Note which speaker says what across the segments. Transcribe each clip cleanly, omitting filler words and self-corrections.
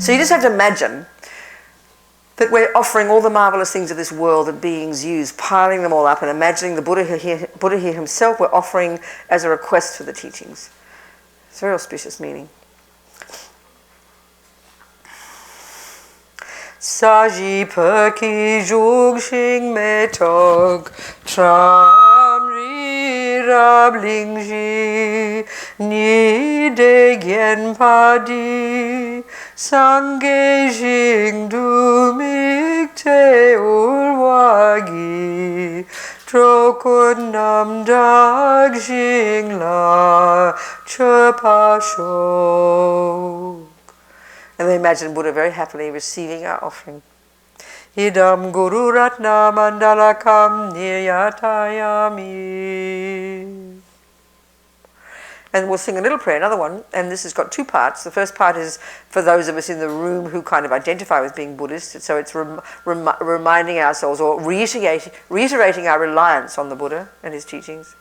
Speaker 1: So you just have to imagine that we're offering all the marvelous things of this world that beings use, piling them all up and imagining the Buddha here himself we're offering as a request for the teachings. It's a very auspicious meaning. Saji perki jug shing me tog tram ri rab ling ji ni de gen pa di sangye jing du mik te ulwagi trokun nam dag jing la chepa shok. And then imagine Buddha very happily receiving our offering. Idam Guru Ratna Mandalakam Niyatayami. And we'll sing a little prayer, another one, and this has got two parts. The first part is for those of us in the room who kind of identify with being Buddhist, so it's reminding ourselves or reiterating our reliance on the Buddha and his teachings.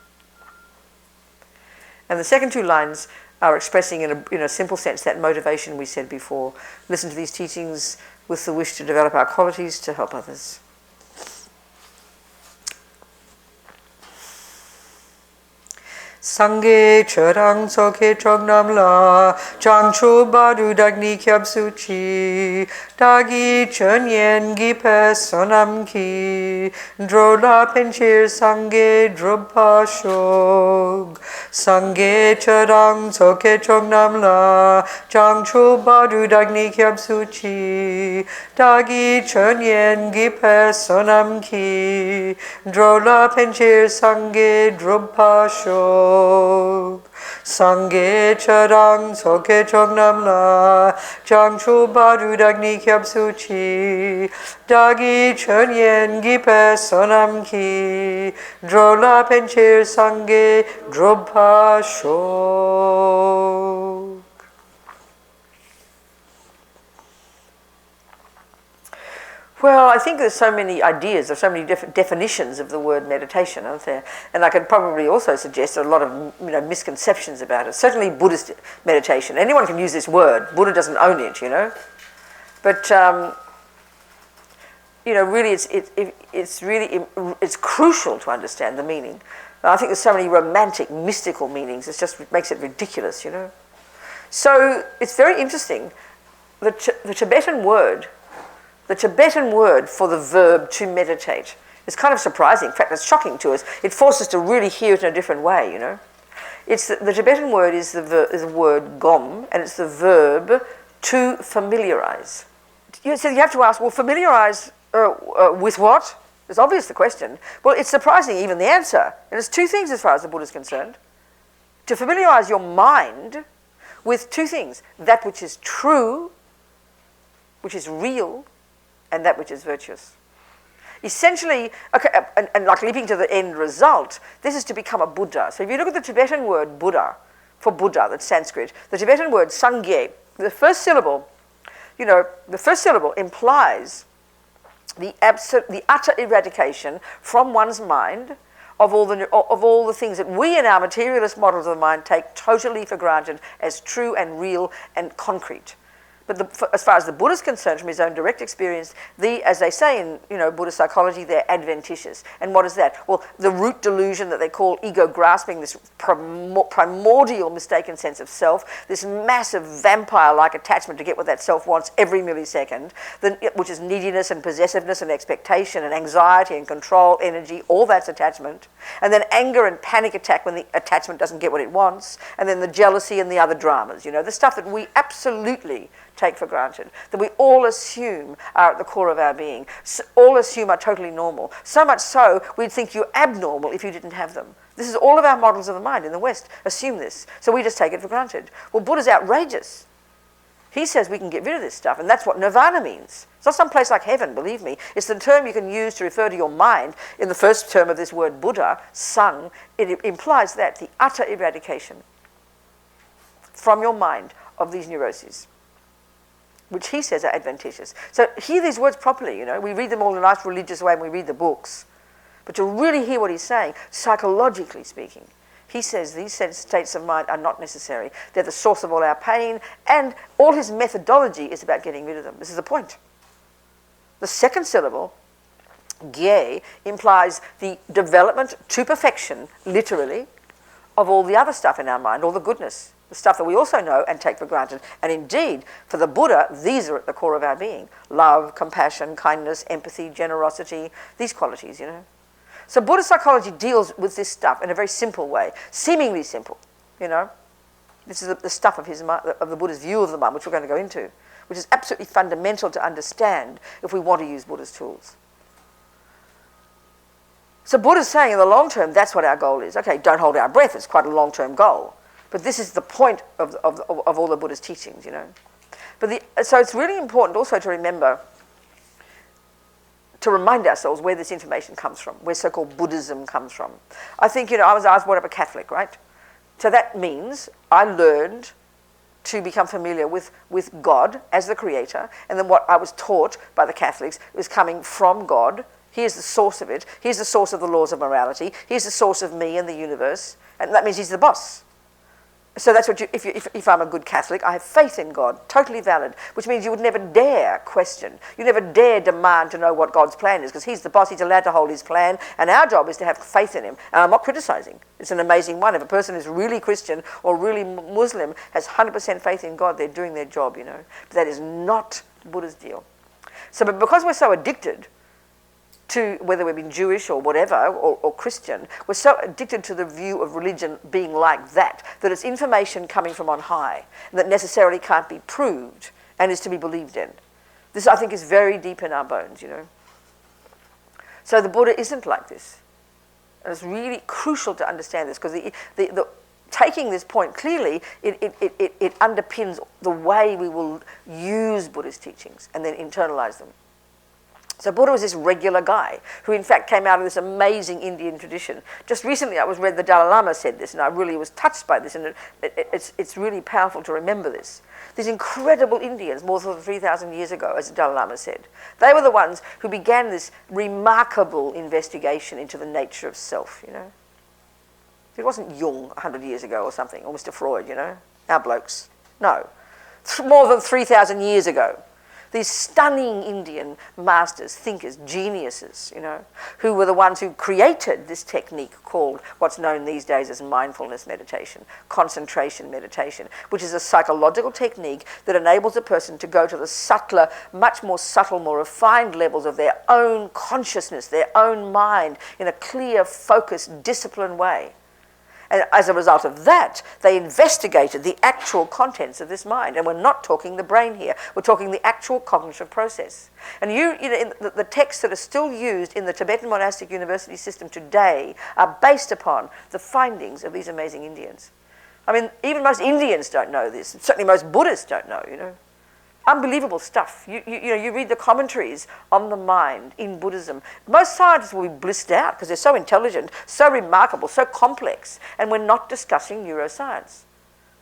Speaker 1: And the second two lines are expressing in a simple sense that motivation we said before. Listen to these teachings with the wish to develop our qualities to help others. Sangye cherang soke chognam la changchu badu dagni kyab suchi dagi chenyen gipe sonam ki drola penchir sangye drupha shog sangye cherang soke chognam la changchu badu dagni kyab suchi dagi chenyen gipe sonam ki drola penchir sangye drupha shog Sangye charang soke chognam la changchu badu dagni kyab suchi dagi chenyen gipe sonam ki drola penchir sangye drobha shok. Well, I think there's so many ideas, there's so many different definitions of the word meditation, aren't there? And I could probably also suggest a lot of misconceptions about it. Certainly Buddhist meditation. Anyone can use this word. Buddha doesn't own it, But really, it's crucial to understand the meaning. I think there's so many romantic, mystical meanings. It just makes it ridiculous, So it's very interesting. The Tibetan word for the verb to meditate is kind of surprising. In fact, it's shocking to us. It forces us to really hear it in a different way, It's the Tibetan word is the word gom, and it's the verb to familiarize. So you have to ask, well, familiarize with what? It's obvious the question. Well, it's surprising even the answer. And it's two things as far as the Buddha is concerned. To familiarize your mind with two things, that which is true, which is real, and that which is virtuous. Essentially, and like leaping to the end result, this is to become a Buddha. So if you look at the Tibetan word Buddha, for Buddha, that's Sanskrit, the Tibetan word Sangye, the first syllable implies the utter eradication from one's mind of all the things that we in our materialist models of the mind take totally for granted as true and real and concrete. But as far as the Buddha is concerned, from his own direct experience, as they say in Buddhist psychology, they're adventitious. And what is that? Well, the root delusion that they call ego grasping, this primordial mistaken sense of self, this massive vampire-like attachment to get what that self wants every millisecond, which is neediness and possessiveness and expectation and anxiety and control, energy, all that's attachment. And then anger and panic attack when the attachment doesn't get what it wants. And then the jealousy and the other dramas, the stuff that we absolutely take for granted, that we all assume are at the core of our being, all assume are totally normal. So much so, we'd think you're abnormal if you didn't have them. This is all of our models of the mind in the West assume this, so we just take it for granted. Well, Buddha's outrageous. He says we can get rid of this stuff, and that's what nirvana means. It's not some place like heaven, believe me. It's the term you can use to refer to your mind. In the first term of this word Buddha, Sang, it implies that, the utter eradication from your mind of these neuroses, which he says are adventitious. So hear these words properly, We read them all in a nice religious way when we read the books. But to really hear what he's saying, psychologically speaking, He says these states of mind are not necessary. They're the source of all our pain, and all his methodology is about getting rid of them. This is the point. The second syllable, gye, implies the development to perfection, literally, of all the other stuff in our mind, all the goodness, the stuff that we also know and take for granted. And indeed, for the Buddha, these are at the core of our being. Love, compassion, kindness, empathy, generosity, these qualities, you know. So Buddhist psychology deals with this stuff in a very simple way, seemingly simple, you know. This is the stuff of the Buddha's view of the mind, which we're going to go into, which is absolutely fundamental to understand if we want to use Buddha's tools. So Buddha's saying in the long term, that's what our goal is. Okay, don't hold our breath, it's quite a long-term goal. But this is the point of all the Buddha's teachings, you know. So it's really important also to remember, to remind ourselves where this information comes from, where so-called Buddhism comes from. I think, you know, I was brought up a Catholic, right? So that means I learned to become familiar with God as the creator, and then what I was taught by the Catholics was coming from God. Here's the source of it. Here's the source of the laws of morality. Here's the source of me and the universe. And that means he's the boss. So that's what if I'm a good Catholic, I have faith in God, totally valid, which means you would never dare question. You never dare demand to know what God's plan is, because he's the boss, he's allowed to hold his plan, and our job is to have faith in him. And I'm not criticizing. It's an amazing one. If a person is really Christian or really Muslim, has 100% faith in God, they're doing their job, you know. But that is not Buddha's deal. So, but because we're so addicted to, whether we've been Jewish or whatever, or Christian, we're so addicted to the view of religion being like that it's information coming from on high that necessarily can't be proved and is to be believed in. This, I think, is very deep in our bones, you know. So the Buddha isn't like this. And it's really crucial to understand this, because the taking this point clearly, it underpins the way we will use Buddhist teachings and then internalize them. So Buddha was this regular guy who in fact came out of this amazing Indian tradition. Just recently I read the Dalai Lama said this, and I really was touched by this, and it's really powerful to remember this. These incredible Indians, more than 3,000 years ago, as the Dalai Lama said, they were the ones who began this remarkable investigation into the nature of self, you know. It wasn't Jung 100 years ago or something, or Mr. Freud, you know, our blokes. No, more than 3,000 years ago. These stunning Indian masters, thinkers, geniuses, you know, who were the ones who created this technique called what's known these days as mindfulness meditation, concentration meditation, which is a psychological technique that enables a person to go to the subtler, much more subtle, more refined levels of their own consciousness, their own mind, in a clear, focused, disciplined way. And as a result of that, they investigated the actual contents of this mind. And we're not talking the brain here. We're talking the actual cognitive process. And you know, in the texts that are still used in the Tibetan monastic university system today are based upon the findings of these amazing Indians. I mean, even most Indians don't know this. Certainly most Buddhists don't know, you know. Unbelievable stuff. You know, you read the commentaries on the mind in Buddhism. Most scientists will be blissed out because they're so intelligent, so remarkable, so complex, and we're not discussing neuroscience.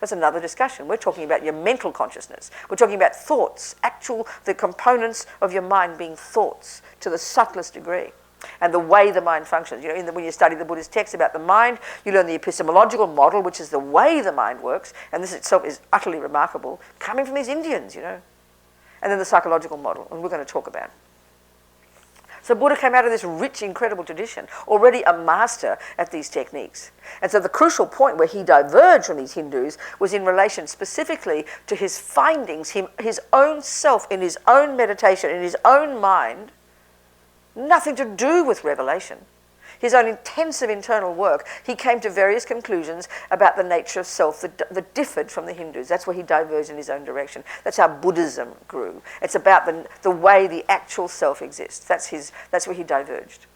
Speaker 1: That's another discussion. We're talking about your mental consciousness. We're talking about thoughts, the components of your mind being thoughts to the subtlest degree, and the way the mind functions. You know, when you study the Buddhist texts about the mind, you learn the epistemological model, which is the way the mind works, and this itself is utterly remarkable, coming from these Indians, you know. And then the psychological model, and we're going to talk about it. So Buddha came out of this rich, incredible tradition, already a master at these techniques. And so the crucial point where he diverged from these Hindus was in relation specifically to his findings, his own self in his own meditation, in his own mind, nothing to do with revelation. His own intensive internal work, he came to various conclusions about the nature of self that differed from the Hindus. That's where he diverged in his own direction. That's how Buddhism grew. It's about the way the actual self exists. That's where he diverged.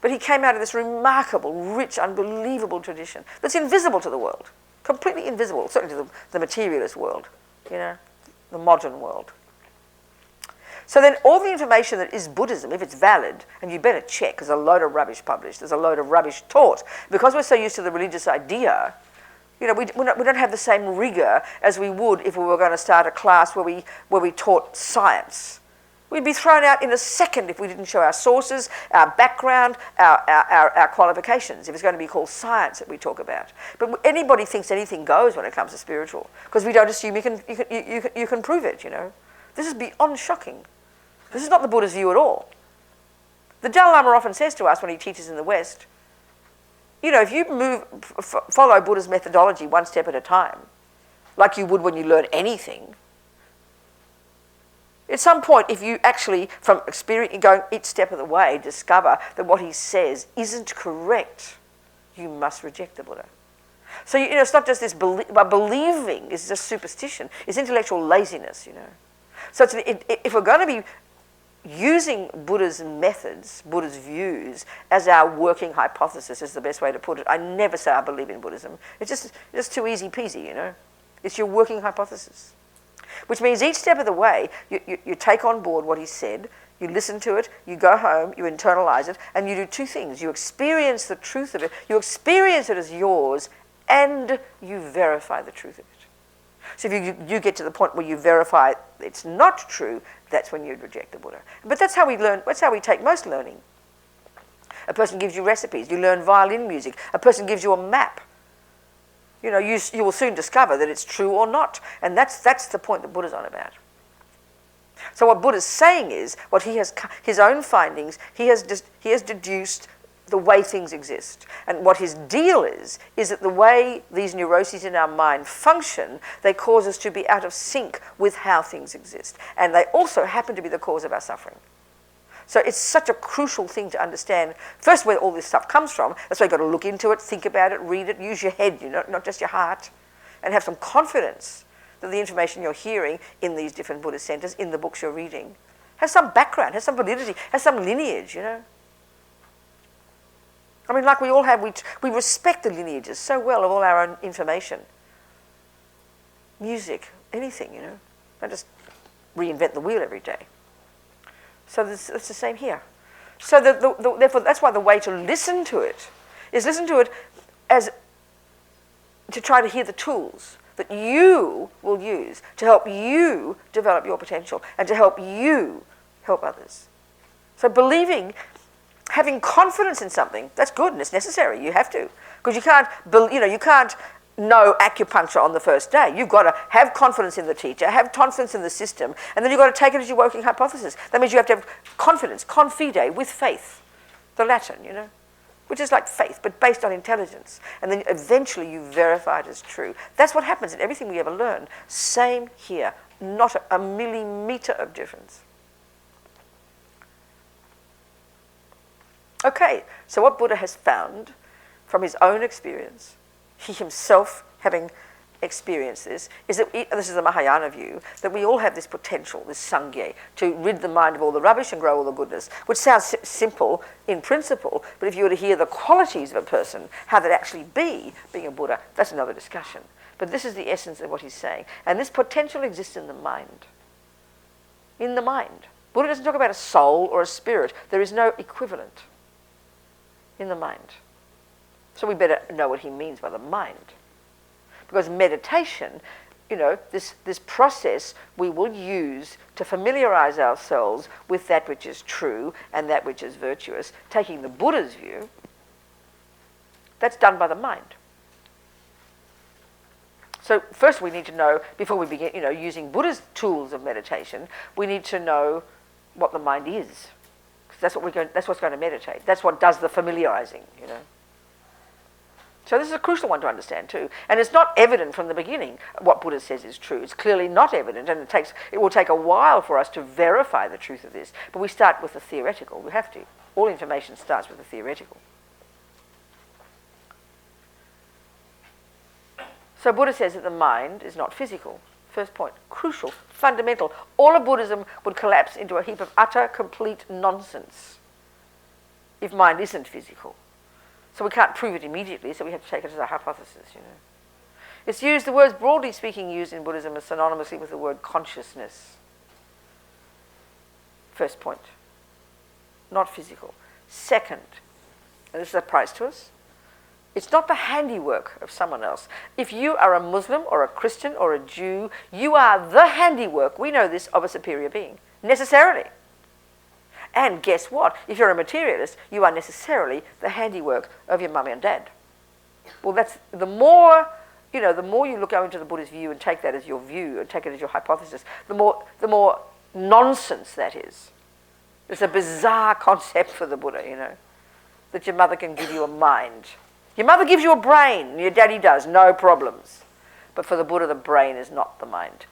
Speaker 1: But he came out of this remarkable, rich, unbelievable tradition that's invisible to the world, completely invisible, certainly to the materialist world, you know, the modern world. So then all the information that is Buddhism, if it's valid, and you better check, there's a load of rubbish published, there's a load of rubbish taught. Because we're so used to the religious idea, you know, we don't have the same rigor as we would if we were going to start a class where we taught science. We'd be thrown out in a second if we didn't show our sources, our background, our qualifications, if it's going to be called science that we talk about. But anybody thinks anything goes when it comes to spiritual, because we don't assume you can prove it, you know. This is beyond shocking. This is not the Buddha's view at all. The Dalai Lama often says to us when he teaches in the West, you know, if you follow Buddha's methodology one step at a time, like you would when you learn anything, at some point, if you actually, from experience, going each step of the way, discover that what he says isn't correct, you must reject the Buddha. So, you know, it's not just this believing is just superstition. It's intellectual laziness, you know. So if we're going to be using Buddha's methods, Buddha's views, as our working hypothesis is the best way to put it. I never say I believe in Buddhism. It's just too easy peasy, you know. It's your working hypothesis. Which means each step of the way, you take on board what he said, you listen to it, you go home, you internalize it, and you do two things. You experience the truth of it, you experience it as yours, and you verify the truth of it. So if you get to the point where you verify it's not true, that's when you'd reject the Buddha. But that's how we learn, that's how we take most learning. A person gives you recipes, you learn violin music, a person gives you a map. You know, you will soon discover that it's true or not. And that's the point that Buddha's on about. So what Buddha's saying is, what he has, his own findings, he has deduced the way things exist. And what his deal is that the way these neuroses in our mind function, they cause us to be out of sync with how things exist. And they also happen to be the cause of our suffering. So it's such a crucial thing to understand, first, where all this stuff comes from. That's why you've got to look into it, think about it, read it, use your head, you know, not just your heart, and have some confidence that the information you're hearing in these different Buddhist centers, in the books you're reading, has some background, has some validity, has some lineage, you know. I mean, like we all have, we respect the lineages so well of all our own information. Music, anything, you know. Don't just reinvent the wheel every day. So it's the same here. So therefore, that's why the way to listen to it is listen to it as to try to hear the tools that you will use to help you develop your potential and to help you help others. So believing, having confidence in something, that's good and it's necessary. You have to, because you can't know acupuncture on the first day. You've got to have confidence in the teacher, have confidence in the system, and then you've got to take it as your working hypothesis. That means you have to have confidence, confide, with faith, the Latin, you know, which is like faith, but based on intelligence. And then eventually you verify it as true. That's what happens in everything we ever learn. Same here, not a millimeter of difference. Okay, so what Buddha has found from his own experience, he himself having experienced this, is that this is the Mahayana view, that we all have this potential, this sangye, to rid the mind of all the rubbish and grow all the goodness, which sounds simple in principle, but if you were to hear the qualities of a person, how that actually being a Buddha, that's another discussion. But this is the essence of what he's saying. And this potential exists in the mind. In the mind. Buddha doesn't talk about a soul or a spirit. There is no equivalent in the mind. So we better know what he means by the mind. Because meditation, you know, this process we will use to familiarize ourselves with that which is true and that which is virtuous, taking the Buddha's view, that's done by the mind. So first we need to know, before we begin, you know, using Buddha's tools of meditation, we need to know what the mind is. Because that's what's going to meditate. That's what does the familiarizing, you know. So this is a crucial one to understand too. And it's not evident from the beginning what Buddha says is true. It's clearly not evident, and it will take a while for us to verify the truth of this. But we start with the theoretical. We have to. All information starts with the theoretical. So Buddha says that the mind is not physical. First point, crucial, fundamental. All of Buddhism would collapse into a heap of utter, complete nonsense if mind isn't physical. So we can't prove it immediately, so we have to take it as a hypothesis, you know. It's used, the words broadly speaking used in Buddhism is synonymously with the word consciousness. First point, not physical. Second, and this applies to us, It's not the handiwork of someone else. If you are a Muslim or a Christian or a Jew, you are the handiwork, we know this, of a superior being, necessarily. And guess what? If you're a materialist, you are necessarily the handiwork of your mummy and dad. Well, that's the more you go into the Buddhist view and take that as your view and take it as your hypothesis, the more nonsense that is. It's a bizarre concept for the Buddha, that your mother can give you a mind. Your mother gives you a brain, and your daddy does, no problems. But for the Buddha, the brain is not the mind.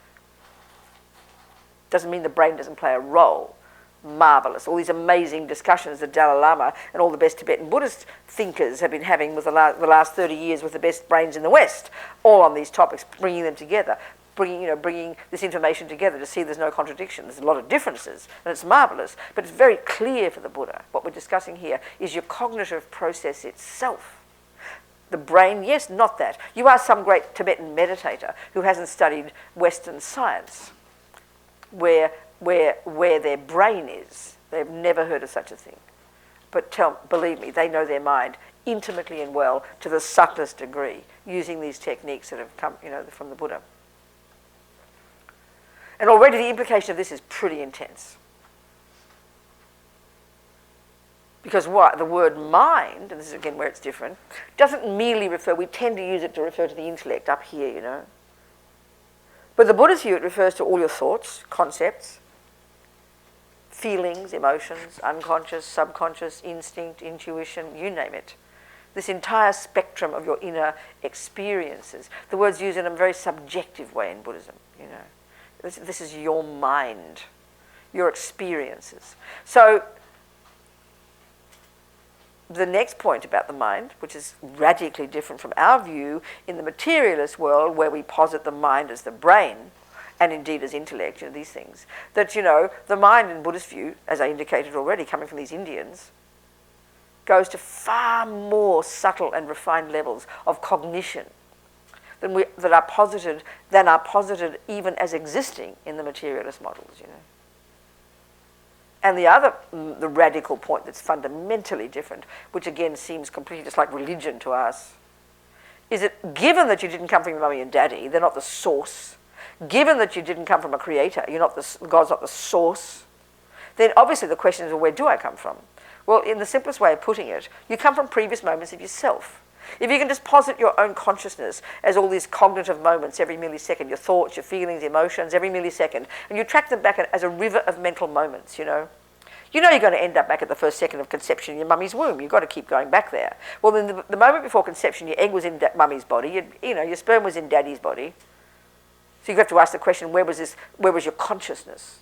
Speaker 1: Doesn't mean the brain doesn't play a role. Marvelous. All these amazing discussions that Dalai Lama and all the best Tibetan Buddhist thinkers have been having with the last 30 years with the best brains in the West, all on these topics, bringing them together, bringing this information together to see there's no contradiction. There's a lot of differences, and it's marvelous. But it's very clear for the Buddha. What we're discussing here is your cognitive process itself. The brain, yes, not that. You are some great Tibetan meditator who hasn't studied Western science, where their brain is. They've never heard of such a thing. But believe me, they know their mind intimately and well to the subtlest degree, using these techniques that have come, from the Buddha. And already the implication of this is pretty intense. Because what? The word mind, and this is again where it's different, doesn't merely refer, we tend to use it to refer to the intellect up here, But the Buddhist view, it refers to all your thoughts, concepts, feelings, emotions, unconscious, subconscious, instinct, intuition, you name it. This entire spectrum of your inner experiences. The word's used in a very subjective way in Buddhism, This is your mind, your experiences. So the next point about the mind, which is radically different from our view in the materialist world, where we posit the mind as the brain, and indeed as intellect, these things, that, the mind in Buddhist view, as I indicated already, coming from these Indians, goes to far more subtle and refined levels of cognition that are posited even as existing in the materialist models, And the radical point that's fundamentally different, which again seems completely just like religion to us, is that given that you didn't come from your mummy and daddy, they're not the source. Given that you didn't come from a creator, God's not the source, then obviously the question is, well, where do I come from? Well, in the simplest way of putting it, you come from previous moments of yourself. If you can just posit your own consciousness as all these cognitive moments every millisecond, your thoughts, your feelings, emotions, every millisecond, and you track them back as a river of mental moments, you're going to end up back at the first second of conception in your mummy's womb. You've got to keep going back there. Well, then the moment before conception, your egg was in mummy's body, your sperm was in daddy's body. So you have to ask the question, where was your consciousness?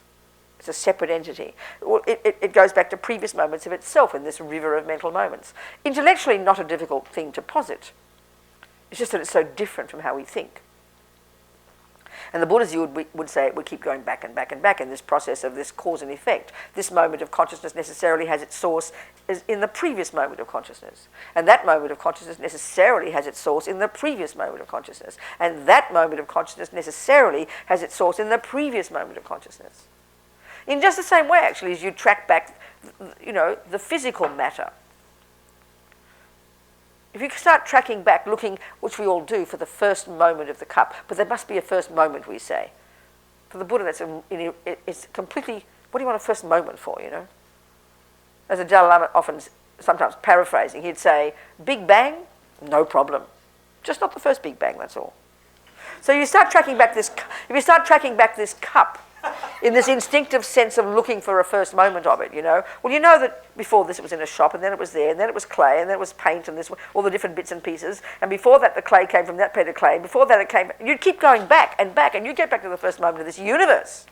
Speaker 1: It's a separate entity. Well, it goes back to previous moments of itself in this river of mental moments. Intellectually, not a difficult thing to posit. It's just that it's so different from how we think. And the Buddhist would say it would keep going back and back and back in this process of this cause and effect. This moment of consciousness necessarily has its source in the previous moment of consciousness. And that moment of consciousness necessarily has its source in the previous moment of consciousness. And that moment of consciousness necessarily has its source in the previous moment of consciousness. In just the same way, actually, as you track back, the physical matter. If you start tracking back, looking, which we all do, for the first moment of the cup, but there must be a first moment, we say. For the Buddha, it's completely, what do you want a first moment for, As the Dalai Lama often, sometimes paraphrasing, he'd say, Big Bang, no problem. Just not the first Big Bang, that's all. So you start tracking back this cup, in this instinctive sense of looking for a first moment of it, Well, you know that before this it was in a shop, and then it was there, and then it was clay, and then it was paint, and all the different bits and pieces, and before that the clay came from that bit of clay, and before that it came, you'd keep going back, and you'd get back to the first moment of this universe.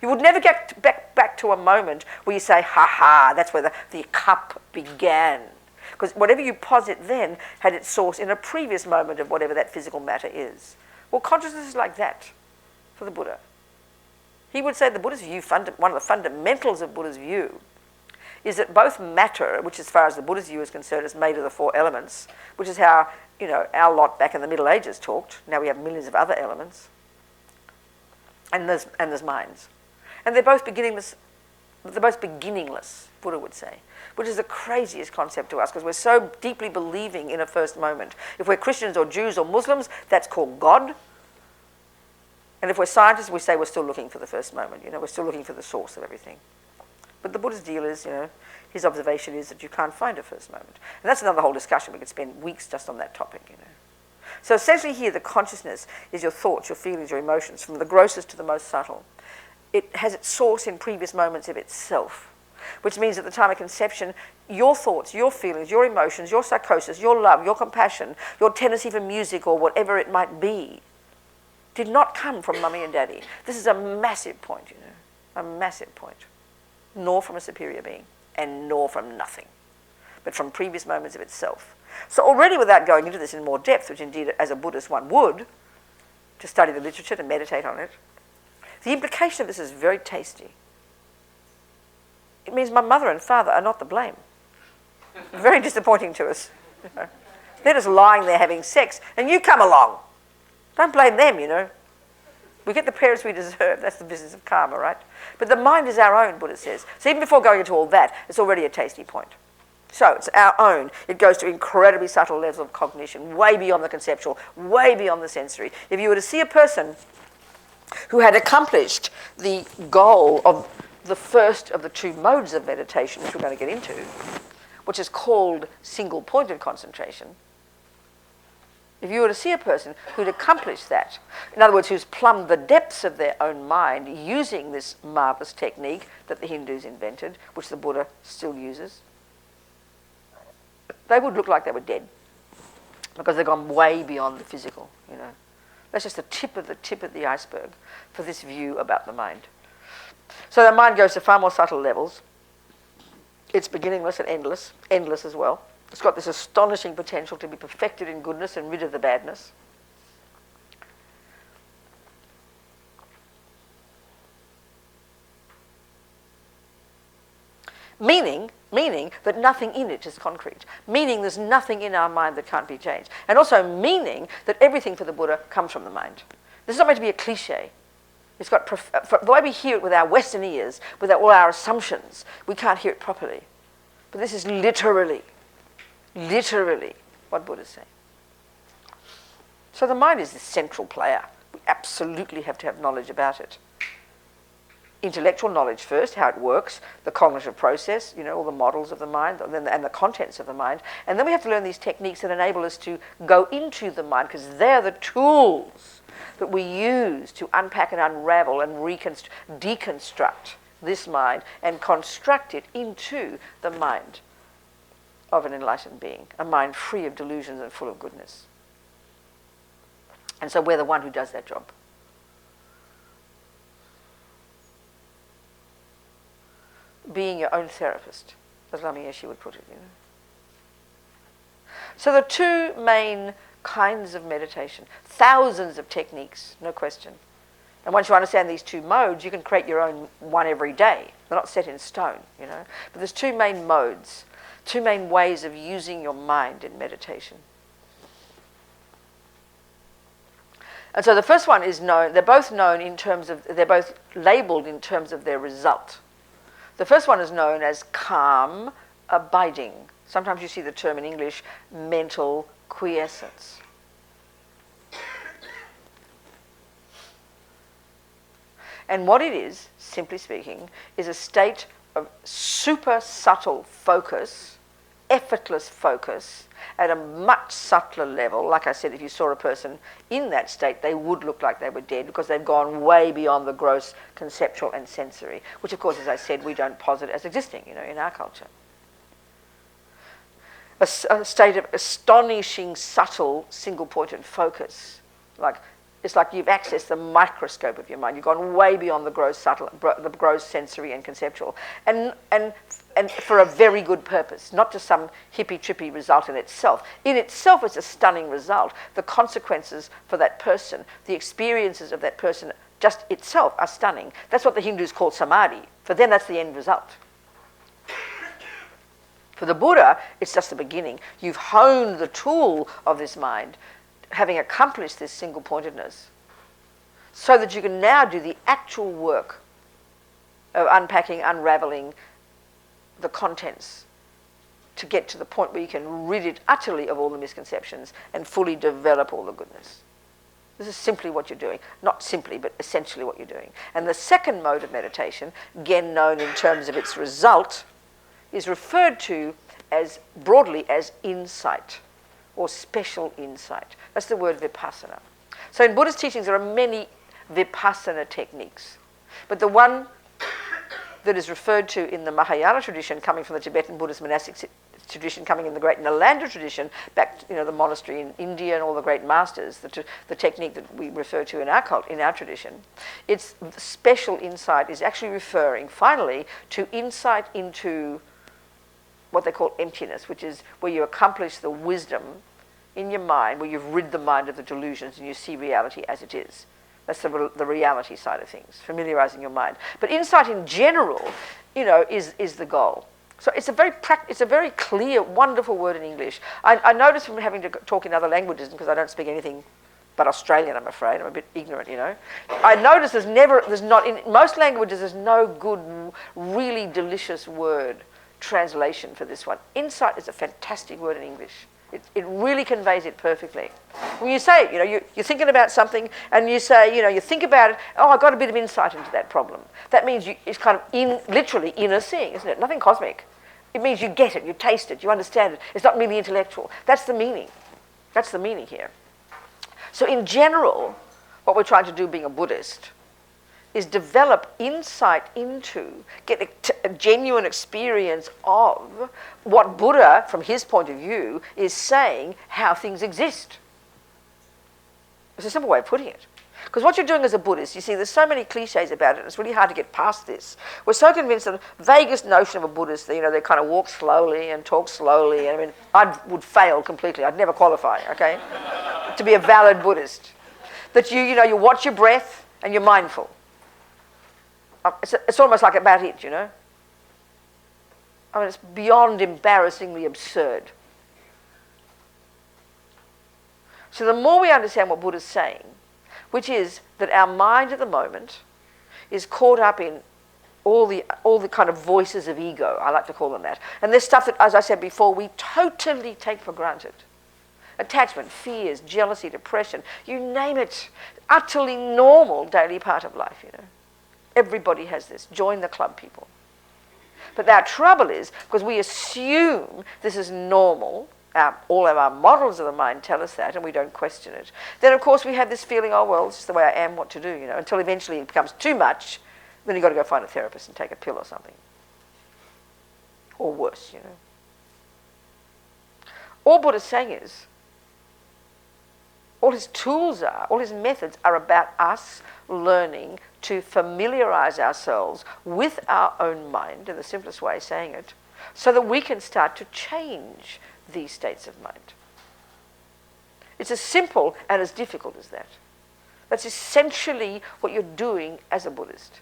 Speaker 1: You would never get back to a moment where you say, ha, that's where the cup began. Because whatever you posit then had its source in a previous moment of whatever that physical matter is. Well, consciousness is like that for the Buddha. He would say the Buddhist view, one of the fundamentals of Buddha's view, is that both matter, which as far as the Buddhist view is concerned is made of the four elements, which is how our lot back in the Middle Ages talked. Now we have millions of other elements. And there's minds. And they're both beginningless the most beginningless, Buddha would say, which is the craziest concept to us because we're so deeply believing in a first moment. If we're Christians or Jews or Muslims, that's called God. And if we're scientists, we say we're still looking for the first moment. We're still looking for the source of everything. But the Buddha's deal is, his observation is that you can't find a first moment. And that's another whole discussion. We could spend weeks just on that topic, So essentially here, the consciousness is your thoughts, your feelings, your emotions, from the grossest to the most subtle. It has its source in previous moments of itself, which means at the time of conception, your thoughts, your feelings, your emotions, your psychosis, your love, your compassion, your tendency for music or whatever it might be, did not come from mummy and daddy. This is a massive point, a massive point. Nor from a superior being, and nor from nothing, but from previous moments of itself. So already without going into this in more depth, which indeed as a Buddhist one would, to study the literature, to meditate on it, the implication of this is very tasty. It means my mother and father are not to blame. Very disappointing to us. They're just lying there having sex, and you come along. Don't blame them, We get the parents we deserve. That's the business of karma, right? But the mind is our own, Buddha says. So even before going into all that, it's already a tasty point. So it's our own. It goes to incredibly subtle levels of cognition, way beyond the conceptual, way beyond the sensory. If you were to see a person who had accomplished the goal of the first of the two modes of meditation, which we're going to get into, which is called single-pointed concentration, if you were to see a person who'd accomplished that, in other words, who's plumbed the depths of their own mind using this marvelous technique that the Hindus invented, which the Buddha still uses, they would look like they were dead because they've gone way beyond the physical, That's just the tip of the iceberg for this view about the mind. So the mind goes to far more subtle levels. It's beginningless and endless as well. It's got this astonishing potential to be perfected in goodness and rid of the badness. Meaning that nothing in it is concrete. Meaning there's nothing in our mind that can't be changed. And also meaning that everything for the Buddha comes from the mind. This is not meant to be a cliche. It's got the way we hear it with our Western ears, with all our assumptions, we can't hear it properly. But this is literally what Buddha's saying. So the mind is the central player. We absolutely have to have knowledge about it. Intellectual knowledge first, how it works, the cognitive process, all the models of the mind, and the contents of the mind. And then we have to learn these techniques that enable us to go into the mind, because they're the tools that we use to unpack and unravel and deconstruct this mind and construct it into the mind of an enlightened being, a mind free of delusions and full of goodness. And so we're the one who does that job. Being your own therapist, as Lama Yeshe would put it. So the two main kinds of meditation, thousands of techniques, no question. And once you understand these two modes, you can create your own one every day. They're not set in stone, But there's two main modes, two main ways of using your mind in meditation. And so the first one is known, they're both labeled in terms of their result. The first one is known as calm abiding. Sometimes you see the term in English, mental quiescence. And what it is, simply speaking, is a state of super subtle focus, effortless focus, at a much subtler level. Like I said, if you saw a person in that state, they would look like they were dead because they've gone way beyond the gross conceptual and sensory, which of course, as I said, we don't posit as existing, in our culture. A state of astonishing, subtle, single-pointed focus. It's like you've accessed the microscope of your mind. You've gone way beyond the gross sensory and conceptual. And for a very good purpose, not just some hippy-trippy result in itself. In itself, it's a stunning result. The consequences for that person, the experiences of that person just itself are stunning. That's what the Hindus call samadhi. For them, that's the end result. For the Buddha, it's just the beginning. You've honed the tool of this mind, having accomplished this single-pointedness, so that you can now do the actual work of unpacking, unraveling the contents to get to the point where you can rid it utterly of all the misconceptions and fully develop all the goodness. This is simply what you're doing. Not simply, but essentially what you're doing. And the second mode of meditation, again known in terms of its result, is referred to as broadly as insight or special insight. That's the word vipassana. So in Buddhist teachings there are many vipassana techniques. But the one that is referred to in the Mahayana tradition, coming from the Tibetan Buddhist monastic tradition, coming in the great Nalanda tradition, back to the monastery in India and all the great masters, the technique that we refer to in our cult, in our tradition, its special insight is actually referring finally to insight into what they call emptiness, which is where you accomplish the wisdom in your mind, where you've rid the mind of the delusions and you see reality as it is. That's the reality side of things, familiarizing your mind. But insight in general, is the goal. So it's a very clear, wonderful word in English. I notice from having to talk in other languages, because I don't speak anything but Australian, I'm afraid. I'm a bit ignorant, I notice there's not, in most languages, there's no good, really delicious word translation for this one. Insight is a fantastic word in English. It really conveys it perfectly. When you say it, you're thinking about something and you say, you think about it, I got a bit of insight into that problem. That means it's kind of literally inner seeing, isn't it? Nothing cosmic. It means you get it, you taste it, you understand it. It's not merely intellectual. That's the meaning. That's the meaning here. So in general, what we're trying to do being a Buddhist is develop insight into, get a genuine experience of what Buddha, from his point of view, is saying how things exist. It's a simple way of putting it. Because what you're doing as a Buddhist, you see, there's so many cliches about it, and it's really hard to get past this. We're so convinced that the vaguest notion of a Buddhist, they kind of walk slowly and talk slowly. And I mean, I would fail completely. I'd never qualify, okay, to be a valid Buddhist. That you watch your breath and you're mindful. It's almost like about it, I mean, it's beyond embarrassingly absurd. So the more we understand what Buddha's saying, which is that our mind at the moment is caught up in all the kind of voices of ego, I like to call them that. And there's stuff that, as I said before, we totally take for granted. Attachment, fears, jealousy, depression, you name it. Utterly normal daily part of life, Everybody has this. Join the club, people. But our trouble is, because we assume this is normal, all of our models of the mind tell us that, and we don't question it, then of course we have this feeling, oh well, it's just the way I am, what to do, until eventually it becomes too much, then you've got to go find a therapist and take a pill or something. Or worse, All Buddha's saying is, all his tools are, all his methods are about us learning to familiarize ourselves with our own mind, in the simplest way of saying it, so that we can start to change these states of mind. It's as simple and as difficult as that. That's essentially what you're doing as a Buddhist.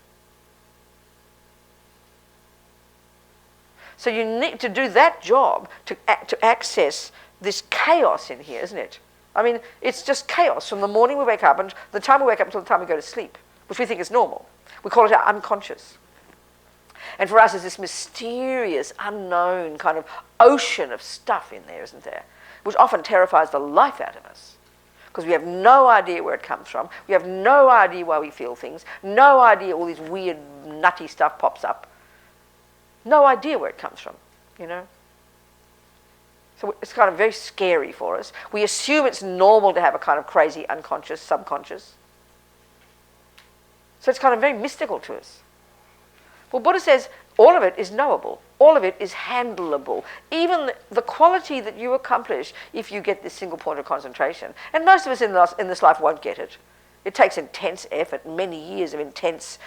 Speaker 1: So you need to do that job to access this chaos in here, isn't it? I mean, it's just chaos from the morning we wake up and the time we wake up until the time we go to sleep, which we think is normal. We call it our unconscious. And for us, there's this mysterious, unknown kind of ocean of stuff in there, isn't there? Which often terrifies the life out of us. Because we have no idea where it comes from. We have no idea why we feel things. No idea all this weird, nutty stuff pops up. No idea where it comes from, So it's kind of very scary for us. We assume it's normal to have a kind of crazy unconscious, subconscious. So it's kind of very mystical to us. Well, Buddha says all of it is knowable. All of it is handleable. Even the quality that you accomplish if you get this single point of concentration. And most of us in this life won't get it. It takes intense effort, many years of intense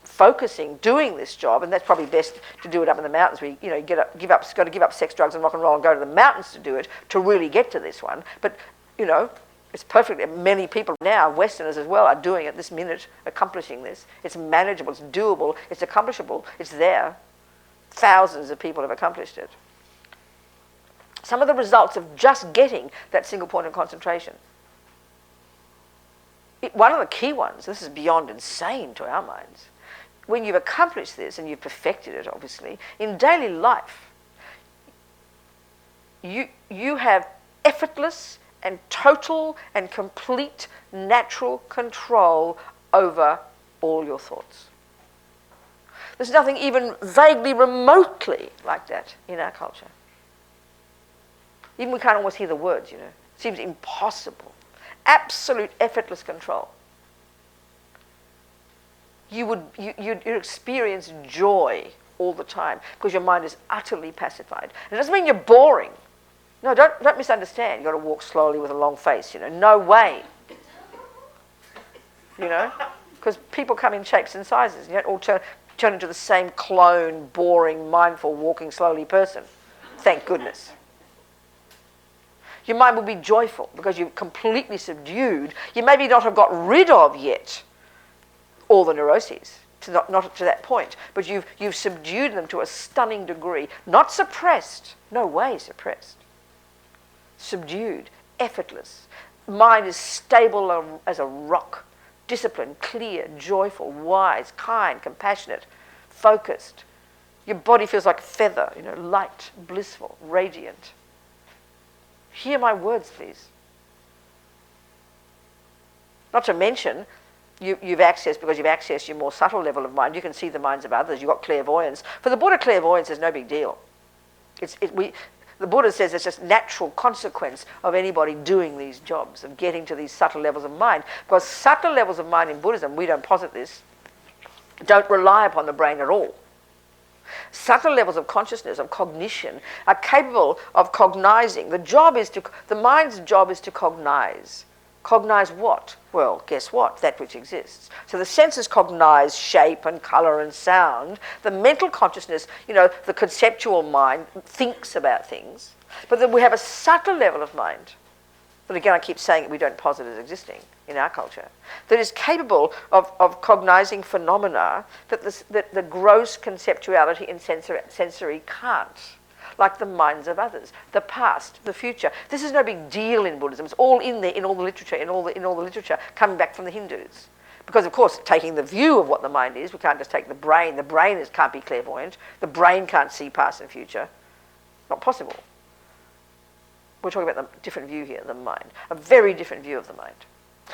Speaker 1: focusing, doing this job, and that's probably best to do it up in the mountains where you got to give up sex, drugs and rock and roll and go to the mountains to do it, to really get to this one. But, it's perfectly, many people now, Westerners as well, are doing it this minute, accomplishing this. It's manageable, it's doable, it's accomplishable, it's there. Thousands of people have accomplished it. Some of the results of just getting that single point of concentration. One of the key ones, this is beyond insane to our minds, when you've accomplished this, and you've perfected it, obviously, in daily life, you have effortless and total and complete natural control over all your thoughts. There's nothing even vaguely remotely like that in our culture. Even we can't almost hear the words, you know. It seems impossible. Absolute effortless control. You'd experience joy all the time because your mind is utterly pacified. And it doesn't mean you're boring. No, don't misunderstand. You've got to walk slowly with a long face, you know. No way. You know? Because people come in shapes and sizes. You don't all turn into the same clone, boring, mindful, walking slowly person. Thank goodness. Your mind will be joyful because you've completely subdued. You maybe not have got rid of yet all the neuroses, not to that point, but you've subdued them to a stunning degree. Not suppressed. No way suppressed. Subdued, effortless. Mind is stable as a rock. Disciplined, clear, joyful, wise, kind, compassionate, focused. Your body feels like a feather, you know, light, blissful, radiant. Hear my words, please. Not to mention, you've accessed, because you've accessed your more subtle level of mind, you can see the minds of others, you've got clairvoyance. For the Buddha, clairvoyance is no big deal. The Buddha says it's just natural consequence of anybody doing these jobs, of getting to these subtle levels of mind. Because subtle levels of mind in Buddhism, we don't posit this, don't rely upon the brain at all. Subtle levels of consciousness, of cognition, are capable of cognizing. The mind's job is to cognize. Cognize what? Well, guess what? That which exists. So the senses cognize shape and colour and sound. The mental consciousness, you know, the conceptual mind thinks about things. But then we have a subtle level of mind, that again I keep saying we don't posit as existing in our culture, that is capable of cognizing phenomena that the gross conceptuality and sensory can't. Like the minds of others, the past, the future. This is no big deal in Buddhism. It's all in there, in all the literature, in all the literature coming back from the Hindus. Because of course, taking the view of what the mind is, we can't just take the brain. The brain can't be clairvoyant. The brain can't see past and future. Not possible. We're talking about the different view here, the mind. A very different view of the mind.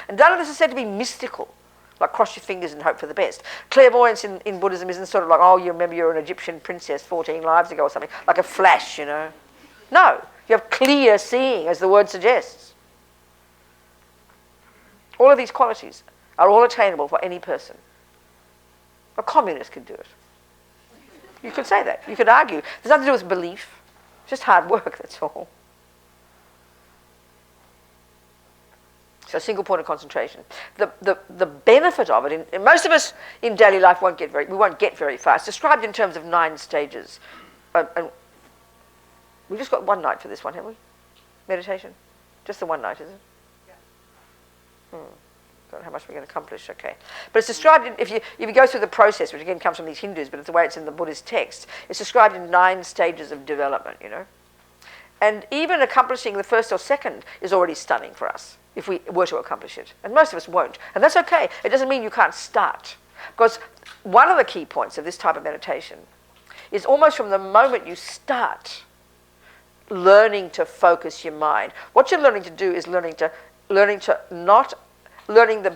Speaker 1: And none of this is said to be mystical. Like cross your fingers and hope for the best. Clairvoyance in Buddhism isn't sort of like, oh, you remember you're an Egyptian princess 14 lives ago or something, like a flash, you know. No, you have clear seeing, as the word suggests. All of these qualities are all attainable for any person. A communist could do it. You could say that. You could argue. There's nothing to do with belief. It's just hard work, that's all. So single point of concentration. The benefit of it, and most of us in daily life won't get very far. It's described in terms of 9 stages. And we've just got one night for this one, haven't we? Meditation? Just the one night, is it? Yeah. Don't know how much we're going to accomplish, okay. But it's described, if you go through the process, which again comes from these Hindus, but it's the way it's in the Buddhist text, it's described in 9 stages of development, you know. And even accomplishing the first or second is already stunning for us, if we were to accomplish it. And most of us won't. And that's okay. It doesn't mean you can't start. Because one of the key points of this type of meditation is almost from the moment you start learning to focus your mind. What you're learning to do is learning the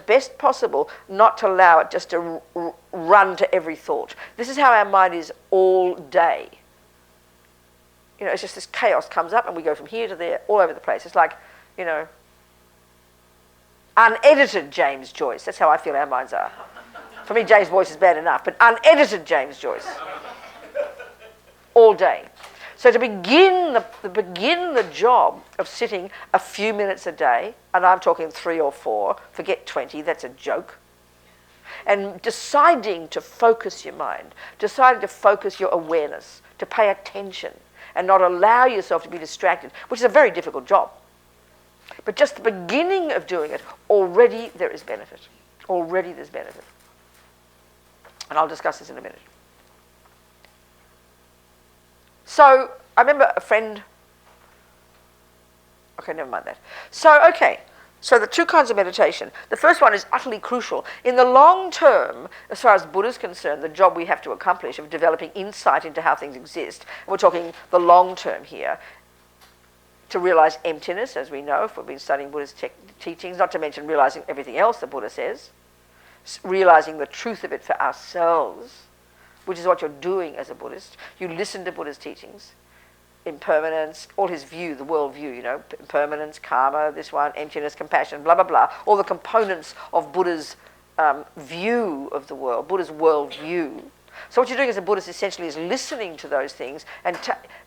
Speaker 1: best possible not to allow it just to run to every thought. This is how our mind is all day. You know, it's just this chaos comes up and we go from here to there, all over the place. It's like, you know, unedited James Joyce. That's how I feel our minds are. For me, James Joyce is bad enough, but unedited James Joyce. All day. So to begin the job of sitting a few minutes a day, and I'm talking 3 or 4, forget 20, that's a joke, and deciding to focus your mind, deciding to focus your awareness, to pay attention, and not allow yourself to be distracted, which is a very difficult job. But just the beginning of doing it, already there is benefit. Already there's benefit. And I'll discuss this in a minute. So, I remember a friend... Okay, never mind that. So, okay. So the two kinds of meditation. The first one is utterly crucial. In the long term, as far as Buddha is concerned, the job we have to accomplish of developing insight into how things exist, and we're talking the long term here, to realize emptiness, as we know, if we've been studying Buddha's teachings, not to mention realizing everything else the Buddha says, realizing the truth of it for ourselves, which is what you're doing as a Buddhist. You listen to Buddha's teachings. Impermanence, all his view, the world view, impermanence, karma, this one, emptiness, compassion, blah, blah, blah, all the components of Buddha's view of the world, Buddha's world view. So what you're doing as a Buddhist essentially is listening to those things and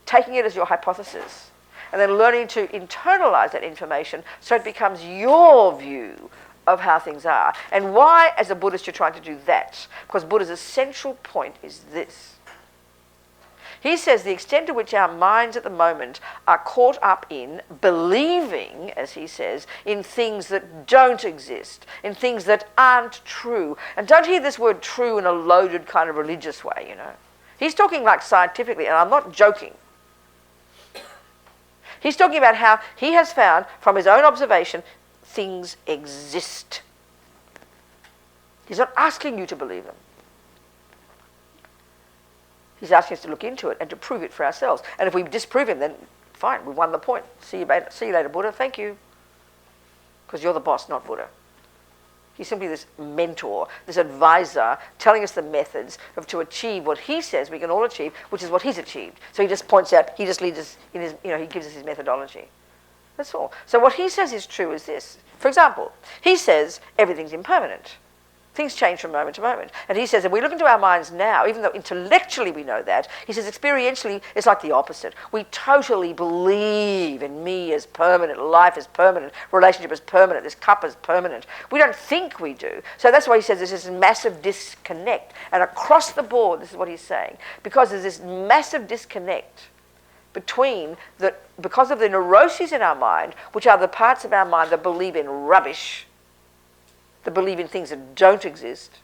Speaker 1: taking it as your hypothesis, and then learning to internalize that information so it becomes your view of how things are. And why, as a Buddhist, you're trying to do that? Because Buddha's essential point is this. He says the extent to which our minds at the moment are caught up in believing, as he says, in things that don't exist, in things that aren't true. And don't hear this word true in a loaded kind of religious way, He's talking like scientifically, and I'm not joking. He's talking about how he has found, from his own observation, things exist. He's not asking you to believe them. He's asking us to look into it and to prove it for ourselves. And if we disprove him, then fine, we've won the point. See you later, Buddha. Thank you. Because you're the boss, not Buddha. He's simply this mentor, this advisor, telling us the methods to achieve what he says we can all achieve, which is what he's achieved. So he just points out, he just leads us in his, he gives us his methodology. That's all. So what he says is true is this. For example, he says everything's impermanent. Things change from moment to moment. And he says, if we look into our minds now, even though intellectually we know that, he says experientially it's like the opposite. We totally believe in me as permanent, life is permanent, relationship is permanent, this cup is permanent. We don't think we do. So that's why he says there's this massive disconnect. And across the board, this is what he's saying, because there's this massive disconnect between because of the neuroses in our mind, which are the parts of our mind that believe in rubbish, that believe in things that don't exist,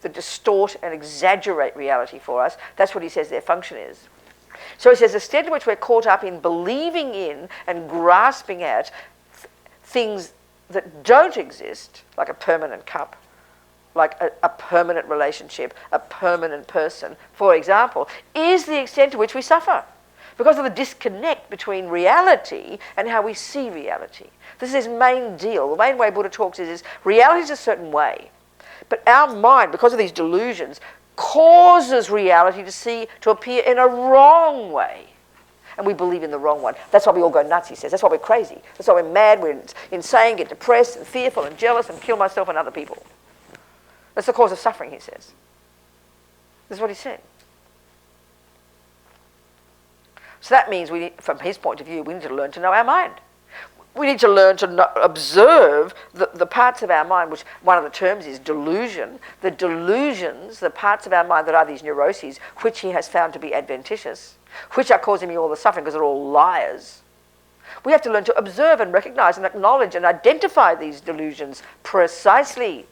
Speaker 1: that distort and exaggerate reality for us. That's what he says their function is. So he says the extent to which we're caught up in believing in and grasping at things that don't exist, like a permanent cup, like a permanent relationship, a permanent person, for example, is the extent to which we suffer because of the disconnect between reality and how we see reality. This is his main deal. The main way Buddha talks is reality is a certain way, but our mind, because of these delusions, causes reality to appear in a wrong way. And we believe in the wrong one. That's why we all go nuts, he says. That's why we're crazy. That's why we're mad, we're insane, get depressed and fearful and jealous and kill myself and other people. That's the cause of suffering, he says. This is what he said. So that means from his point of view, we need to learn to know our mind. We need to learn to observe the parts of our mind, which one of the terms is delusion. The delusions, the parts of our mind that are these neuroses, which he has found to be adventitious, which are causing me all the suffering because they're all liars. We have to learn to observe and recognize and acknowledge and identify these delusions precisely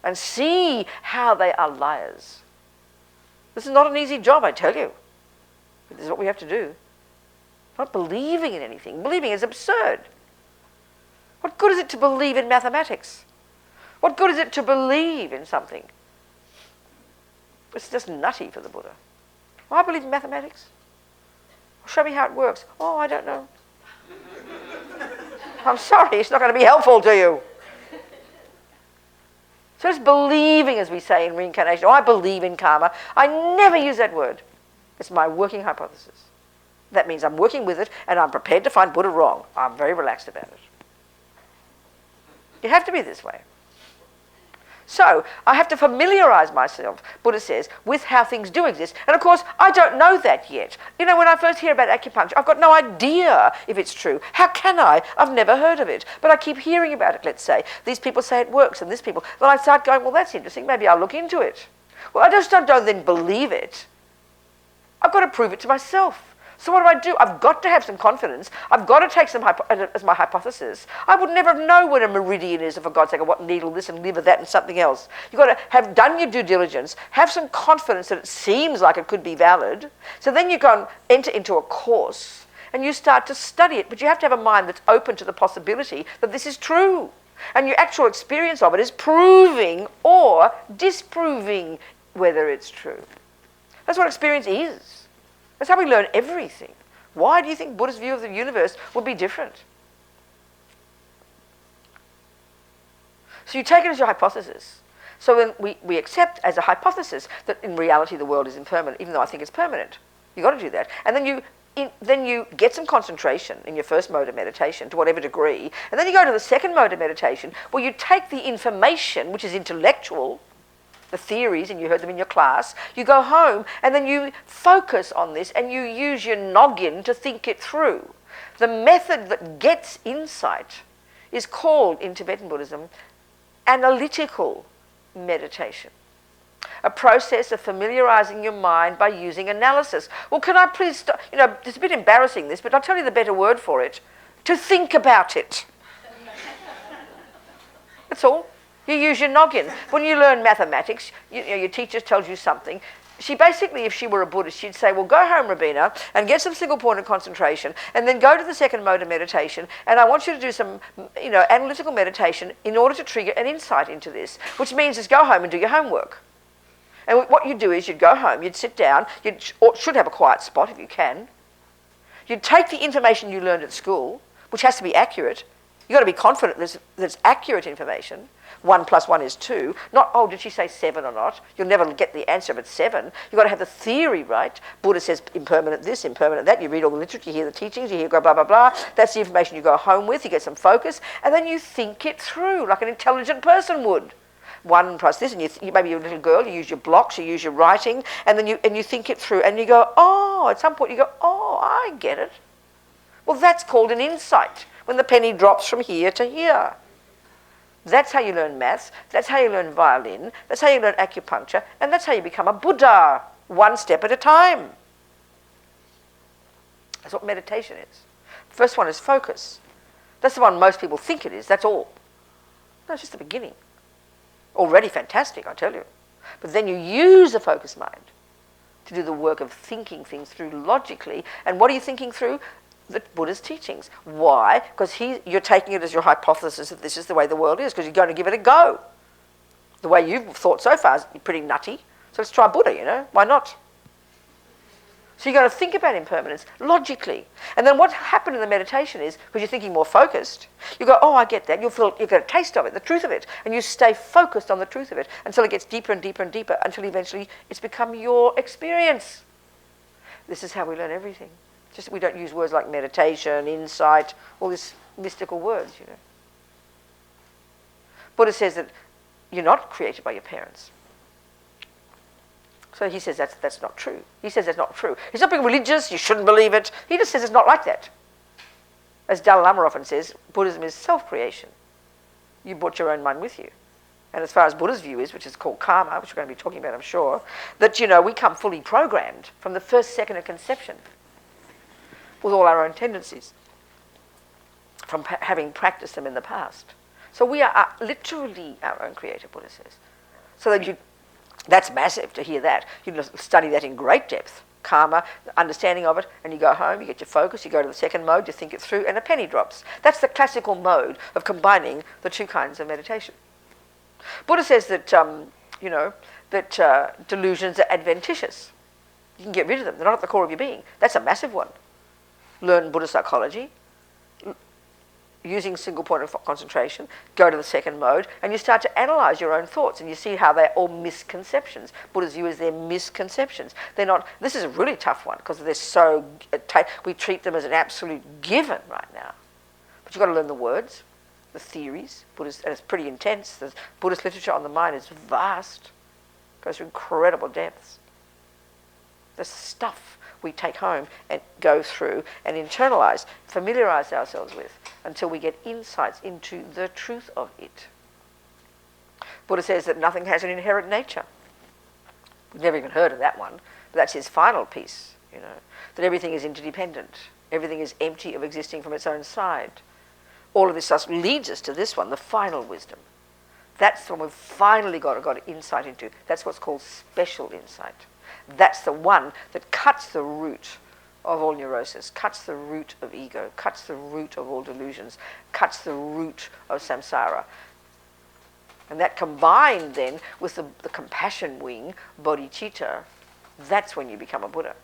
Speaker 1: and see how they are liars. This is not an easy job, I tell you. But this is what we have to do. Not believing in anything. Believing is absurd. What good is it to believe in mathematics? What good is it to believe in something? It's just nutty for the Buddha. Well, I believe in mathematics. Show me how it works. Oh, I don't know. I'm sorry, it's not going to be helpful to you. So it's believing, as we say in reincarnation. Oh, I believe in karma. I never use that word. It's my working hypothesis. That means I'm working with it and I'm prepared to find Buddha wrong. I'm very relaxed about it. You have to be this way. So I have to familiarize myself, Buddha says, with how things do exist. And of course, I don't know that yet. When I first hear about acupuncture, I've got no idea if it's true. How can I? I've never heard of it. But I keep hearing about it, let's say. These people say it works and this people. Then I start going, well, that's interesting. Maybe I'll look into it. Well, I just don't then believe it. I've got to prove it to myself. So what do? I've got to have some confidence. I've got to take some as my hypothesis. I would never know what a meridian is, for God's sake, or what needle this and liver that and something else. You've got to have done your due diligence, have some confidence that it seems like it could be valid. So then you go and enter into a course, and you start to study it. But you have to have a mind that's open to the possibility that this is true. And your actual experience of it is proving or disproving whether it's true. That's what experience is. That's how we learn everything. Why do you think Buddha's view of the universe would be different? So you take it as your hypothesis. So then we accept as a hypothesis that in reality the world is impermanent, even though I think it's permanent. You've got to do that. And then you get some concentration in your first mode of meditation to whatever degree, and then you go to the second mode of meditation where you take the information, which is intellectual, the theories, and you heard them in your class, you go home and then you focus on this and you use your noggin to think it through. The method that gets insight is called, in Tibetan Buddhism, analytical meditation. A process of familiarizing your mind by using analysis. Well, can I please stop? It's a bit embarrassing this, but I'll tell you the better word for it. To think about it. That's all. You use your noggin. When you learn mathematics, your teacher tells you something. She basically, if she were a Buddhist, she'd say, well, go home, Robina, and get some single point of concentration, and then go to the second mode of meditation, and I want you to do some, analytical meditation in order to trigger an insight into this, which means just go home and do your homework. And what you'd do is you'd go home, you'd sit down, or should have a quiet spot if you can. You'd take the information you learned at school, which has to be accurate. You've got to be confident there's accurate information. 1 + 1 is 2. Not, oh, did she say 7 or not? You'll never get the answer if it's 7. You've got to have the theory right. Buddha says impermanent this, impermanent that. You read all the literature, you hear the teachings, you hear go blah, blah, blah. That's the information you go home with. You get some focus. And then you think it through like an intelligent person would. 1 + this, and you maybe you're a little girl, you use your blocks, you use your writing, and then you think it through. And you go, oh, at some point you go, oh, I get it. Well, that's called an insight. When the penny drops from here to here. That's how you learn maths, that's how you learn violin, that's how you learn acupuncture, and that's how you become a Buddha, one step at a time. That's what meditation is. First one is focus. That's the one most people think it is, that's all. No, it's just the beginning. Already fantastic, I tell you. But then you use a focused mind to do the work of thinking things through logically. And what are you thinking through? The Buddha's teachings. Why? Because you're taking it as your hypothesis that this is the way the world is, because you're going to give it a go. The way you've thought so far is pretty nutty. So let's try Buddha, Why not? So you're going to think about impermanence logically. And then what happened in the meditation is, because you're thinking more focused, you go, oh, I get that. You get a taste of it, the truth of it. And you stay focused on the truth of it until it gets deeper and deeper and deeper, until eventually it's become your experience. This is how we learn everything. Just we don't use words like meditation, insight, all these mystical words, Buddha says that you're not created by your parents. So he says that's not true. He says that's not true. He's not being religious, you shouldn't believe it. He just says it's not like that. As Dalai Lama often says, Buddhism is self-creation. You brought your own mind with you. And as far as Buddha's view is, which is called karma, which we're going to be talking about, I'm sure, that, we come fully programmed from the first second of conception with all our own tendencies from having practiced them in the past. So we are literally our own creator, Buddha says. So that that's massive to hear that. You study that in great depth, karma, understanding of it, and you go home, you get your focus, you go to the second mode, you think it through, and a penny drops. That's the classical mode of combining the two kinds of meditation. Buddha says that, delusions are adventitious. You can get rid of them. They're not at the core of your being. That's a massive one. Learn Buddhist psychology, using single point of concentration, go to the second mode, and you start to analyze your own thoughts, and you see how they're all misconceptions. Buddha's view is they're misconceptions. They're not. This is a really tough one because they're so. We treat them as an absolute given right now, but you've got to learn the words, the theories. Buddhist, and it's pretty intense. The Buddhist literature on the mind is vast, goes through incredible depths. The stuff we take home and go through and internalize, familiarize ourselves with until we get insights into the truth of it. Buddha says that nothing has an inherent nature. We've never even heard of that one, but that's his final piece, that everything is interdependent. Everything is empty of existing from its own side. All of this stuff leads us to this one, the final wisdom. That's the one we've finally got insight into. That's what's called special insight. That's the one that cuts the root of all neurosis, cuts the root of ego, cuts the root of all delusions, cuts the root of samsara. And that combined then with the compassion wing, bodhicitta, that's when you become a Buddha.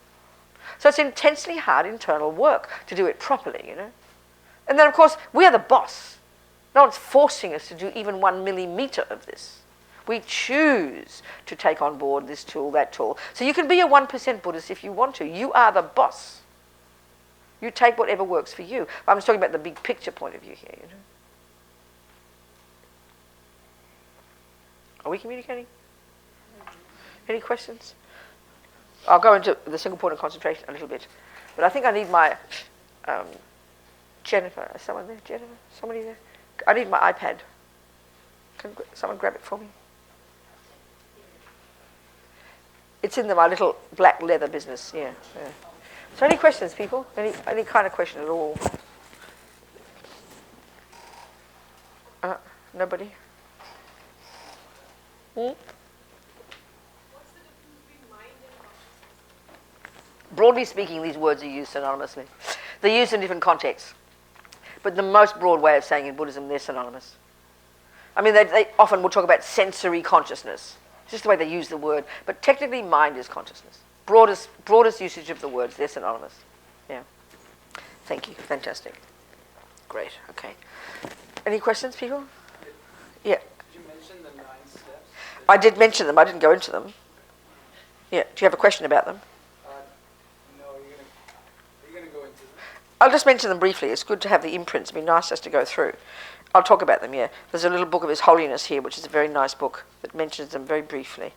Speaker 1: So it's intensely hard internal work to do it properly, you know. And then, of course, we are the boss. No one's forcing us to do even 1 millimeter of this. We choose to take on board this tool, that tool. So you can be a 1% Buddhist if you want to. You are the boss. You take whatever works for you. I'm just talking about the big picture point of view here, you know. Are we communicating? Any questions? I'll go into the single point of concentration a little bit. But I think I need my... Jennifer, is someone there? Jennifer? Somebody there? I need my iPad. Can someone grab it for me? It's in my little black leather business, yeah. So any questions, people? Any kind of question at all? Nobody? What's the difference between mind and consciousness? Broadly speaking, these words are used synonymously. They're used in different contexts. But the most broad way of saying in Buddhism, they're synonymous. I mean, they often will talk about sensory consciousness. It's just the way they use the word. But technically, mind is consciousness. Broadest usage of the words, they're synonymous. Yeah. Thank you. Fantastic. Great. Okay. Any questions, people? Yeah.
Speaker 2: Did you mention the 9 steps?
Speaker 1: I did mention them. I didn't go into them. Yeah. Do you have a question about them?
Speaker 2: No. Are you going to go into them?
Speaker 1: I'll just mention them briefly. It's good to have the imprints. It'd be nice just to go through. I'll talk about them, yeah. There's a little book of His Holiness here, which is a very nice book that mentions them very briefly.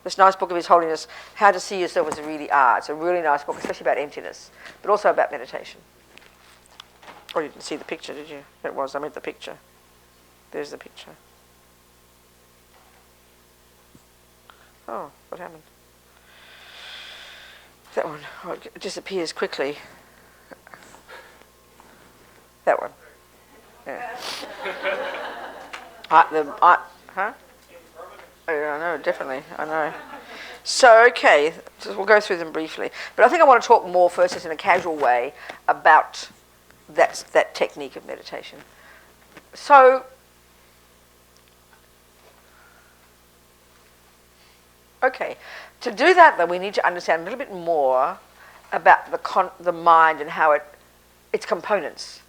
Speaker 1: This nice book of His Holiness, How to See Yourself as You Really Are. It's a really nice book, especially about emptiness, but also about meditation. Oh, you didn't see the picture, did you? I meant the picture. There's the picture. Oh, what happened? That one. Oh, it disappears quickly. That one. Yeah. Huh? I know, definitely. I know. So, okay, so we'll go through them briefly. But I think I want to talk more first, just in a casual way, about that technique of meditation. So, okay, to do that, though, we need to understand a little bit more about the mind and how its components.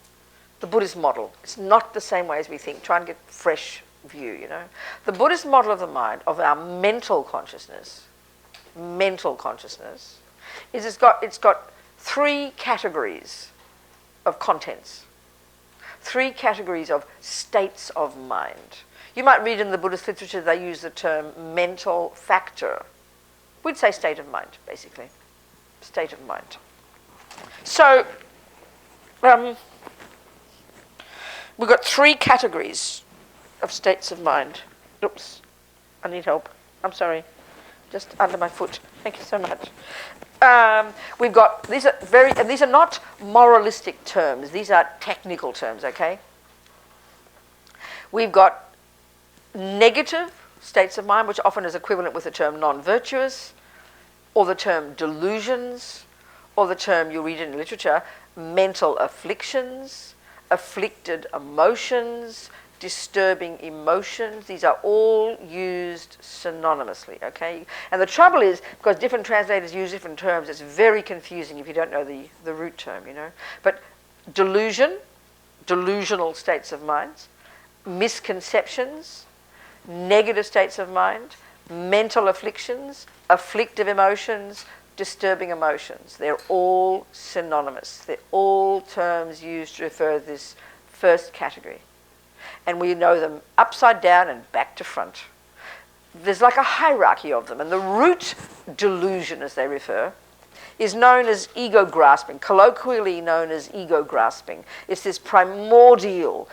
Speaker 1: The Buddhist model. It's not the same way as we think. Try and get fresh view, you know. The Buddhist model of the mind, of our mental consciousness, is it's got 3 categories of contents. 3 categories of states of mind. You might read in the Buddhist literature they use the term mental factor. We'd say state of mind, basically. State of mind. So, we've got 3 categories of states of mind. Oops, I need help. I'm sorry. Just under my foot. Thank you so much. We've got, these are not moralistic terms. These are technical terms, okay? We've got negative states of mind, which often is equivalent with the term non-virtuous, or the term delusions, or the term, you'll read in literature, mental afflictions, afflicted emotions, disturbing emotions. These are all used synonymously, okay? And the trouble is, because different translators use different terms, it's very confusing if you don't know the root term, you know. But delusional states of mind, misconceptions, negative states of mind, mental afflictions, afflictive emotions, disturbing emotions. They're all synonymous. They're all terms used to refer to this first category. And we know them upside down and back to front. There's like a hierarchy of them. And the root delusion, as they refer, is known as ego grasping, colloquially known as ego grasping. It's this primordial,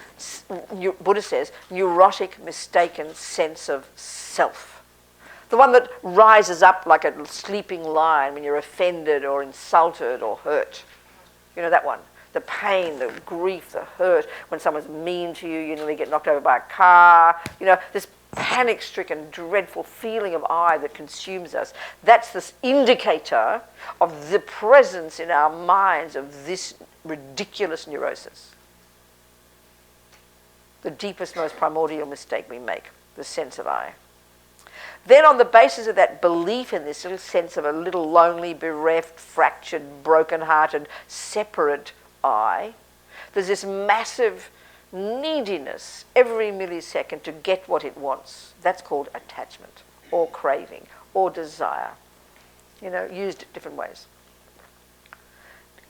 Speaker 1: Buddha says, neurotic, mistaken sense of self. The one that rises up like a sleeping lion when you're offended or insulted or hurt. You know, that one. The pain, the grief, the hurt, when someone's mean to you, you nearly get knocked over by a car. You know, this panic-stricken, dreadful feeling of I that consumes us. That's this indicator of the presence in our minds of this ridiculous neurosis. The deepest, most primordial mistake we make, the sense of I. Then on the basis of that belief in this little sense of a little lonely, bereft, fractured, broken-hearted, separate I, there's this massive neediness every millisecond to get what it wants. That's called attachment or craving or desire, used different ways.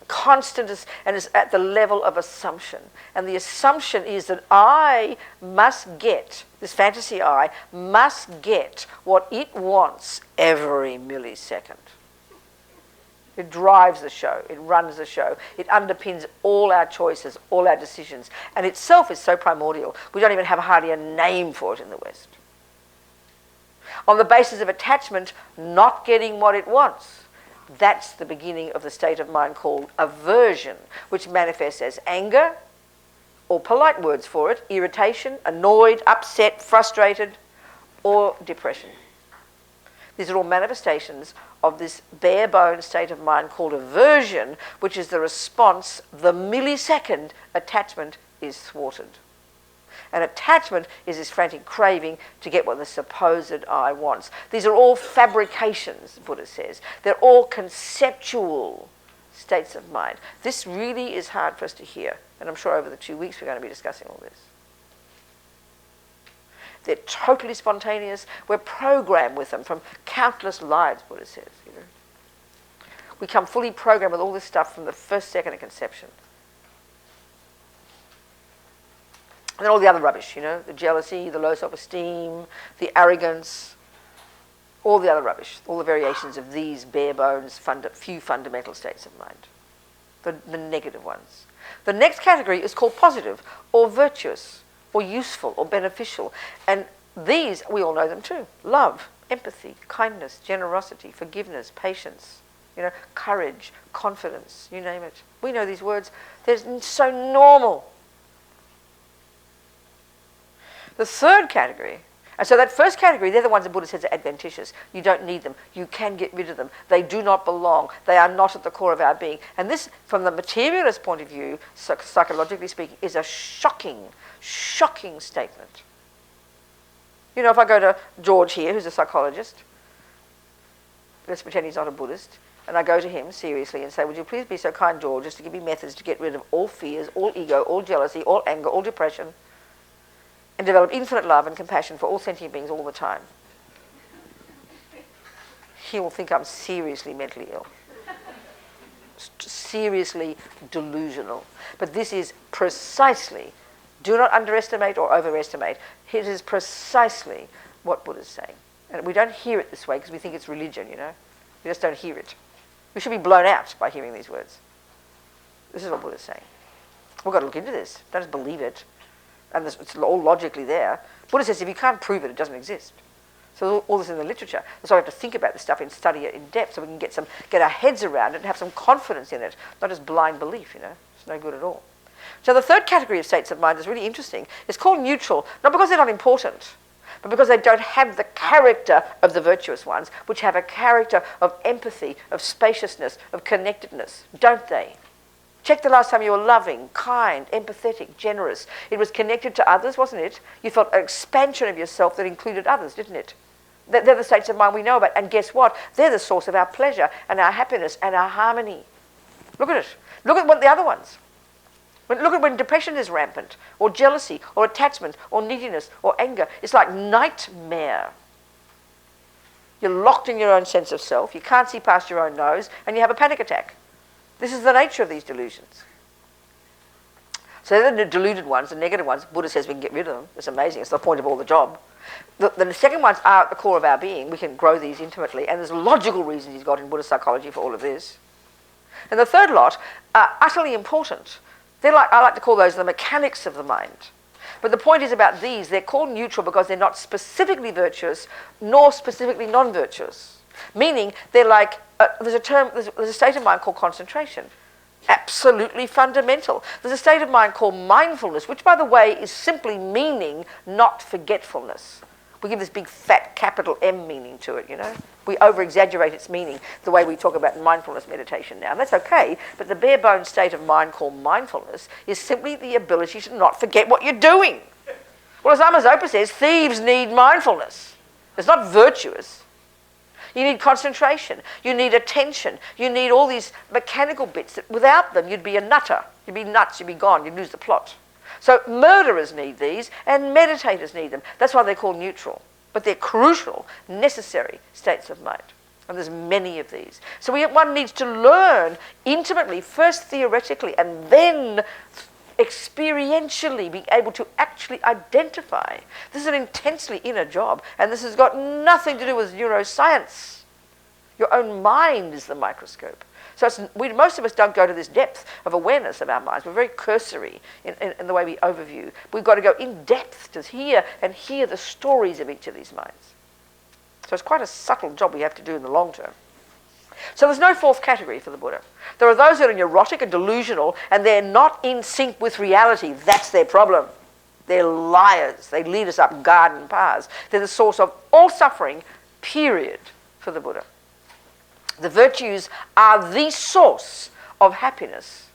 Speaker 1: Constant, and it's at the level of assumption. And the assumption is that I must get, this fantasy I, must get what it wants every millisecond. It drives the show. It runs the show. It underpins all our choices, all our decisions. And itself is so primordial, we don't even have hardly a name for it in the West. On the basis of attachment, not getting what it wants, that's the beginning of the state of mind called aversion, which manifests as anger, or polite words for it, irritation, annoyed, upset, frustrated, or depression. These are all manifestations of this bare-bone state of mind called aversion, which is the response the millisecond attachment is thwarted. And attachment is this frantic craving to get what the supposed I wants. These are all fabrications, Buddha says. They're all conceptual states of mind. This really is hard for us to hear, and I'm sure over the 2 weeks we're going to be discussing all this. They're totally spontaneous. We're programmed with them from countless lives, Buddha says. We come fully programmed with all this stuff from the first second of conception. And then all the other rubbish, the jealousy, the low self-esteem, the arrogance, all the other rubbish, all the variations of these bare bones, few fundamental states of mind, the negative ones. The next category is called positive or virtuous or useful or beneficial. And these, we all know them too. Love, empathy, kindness, generosity, forgiveness, patience, courage, confidence, you name it. We know these words. They're so normal. The third category, and so that first category, they're the ones the Buddha says are adventitious. You don't need them. You can get rid of them. They do not belong. They are not at the core of our being. And this, from the materialist point of view, psychologically speaking, is a shocking statement. If I go to George here, who's a psychologist, let's pretend he's not a Buddhist, and I go to him seriously and say, would you please be so kind, George, as to give me methods to get rid of all fears, all ego, all jealousy, all anger, all depression, and develop infinite love and compassion for all sentient beings all the time. He will think I'm seriously mentally ill. Seriously delusional. But this is precisely, do not underestimate or overestimate, it is precisely what Buddha's saying. And we don't hear it this way because we think it's religion, We just don't hear it. We should be blown out by hearing these words. This is what Buddha's saying. We've got to look into this. Don't just believe it. And it's all logically there. Buddha says if you can't prove it, it doesn't exist. So all this in the literature. That's why we have to think about this stuff and study it in depth so we can get our heads around it and have some confidence in it, not just blind belief, It's no good at all. So the third category of states of mind is really interesting. It's called neutral, not because they're not important, but because they don't have the character of the virtuous ones, which have a character of empathy, of spaciousness, of connectedness, don't they? Check the last time you were loving, kind, empathetic, generous. It was connected to others, wasn't it? You felt an expansion of yourself that included others, didn't it? They're the states of mind we know about. And guess what? They're the source of our pleasure and our happiness and our harmony. Look at it. Look at what the other ones. Look at when depression is rampant, or jealousy, or attachment, or neediness, or anger. It's like nightmare. You're locked in your own sense of self. You can't see past your own nose, and you have a panic attack. This is the nature of these delusions. So they're the deluded ones, the negative ones. Buddha says we can get rid of them. It's amazing. It's the point of all the job. The second ones are at the core of our being. We can grow these intimately. And there's logical reasons he's got in Buddhist psychology for all of this. And the third lot are utterly important. I like to call those the mechanics of the mind. But the point is about these, they're called neutral because they're not specifically virtuous nor specifically non-virtuous. Meaning they're like, there's a state of mind called concentration. Absolutely fundamental. There's a state of mind called mindfulness, which by the way is simply meaning not forgetfulness. We give this big fat capital M meaning to it, you know. We over-exaggerate its meaning the way we talk about mindfulness meditation now. And that's okay, but the bare bones state of mind called mindfulness is simply the ability to not forget what you're doing. Well, as Amos Opa says, thieves need mindfulness. It's not virtuous. You need concentration. You need attention. You need all these mechanical bits that without them you'd be a nutter. You'd be nuts, you'd be gone, you'd lose the plot. So murderers need these and meditators need them. That's why they're called neutral. But they're crucial, necessary states of mind. And there's many of these. So one needs to learn intimately, first theoretically, and then experientially be able to actually identify. This is an intensely inner job, and this has got nothing to do with neuroscience. Your own mind is the microscope. So most of us don't go to this depth of awareness of our minds. We're very cursory in the way we overview. We've got to go in depth to hear the stories of each of these minds. So it's quite a subtle job we have to do in the long term. So there's no fourth category for the Buddha. There are those that are neurotic and delusional, and they're not in sync with reality. That's their problem. They're liars. They lead us up garden paths. They're the source of all suffering, period, for the Buddha. The virtues are the source of happiness,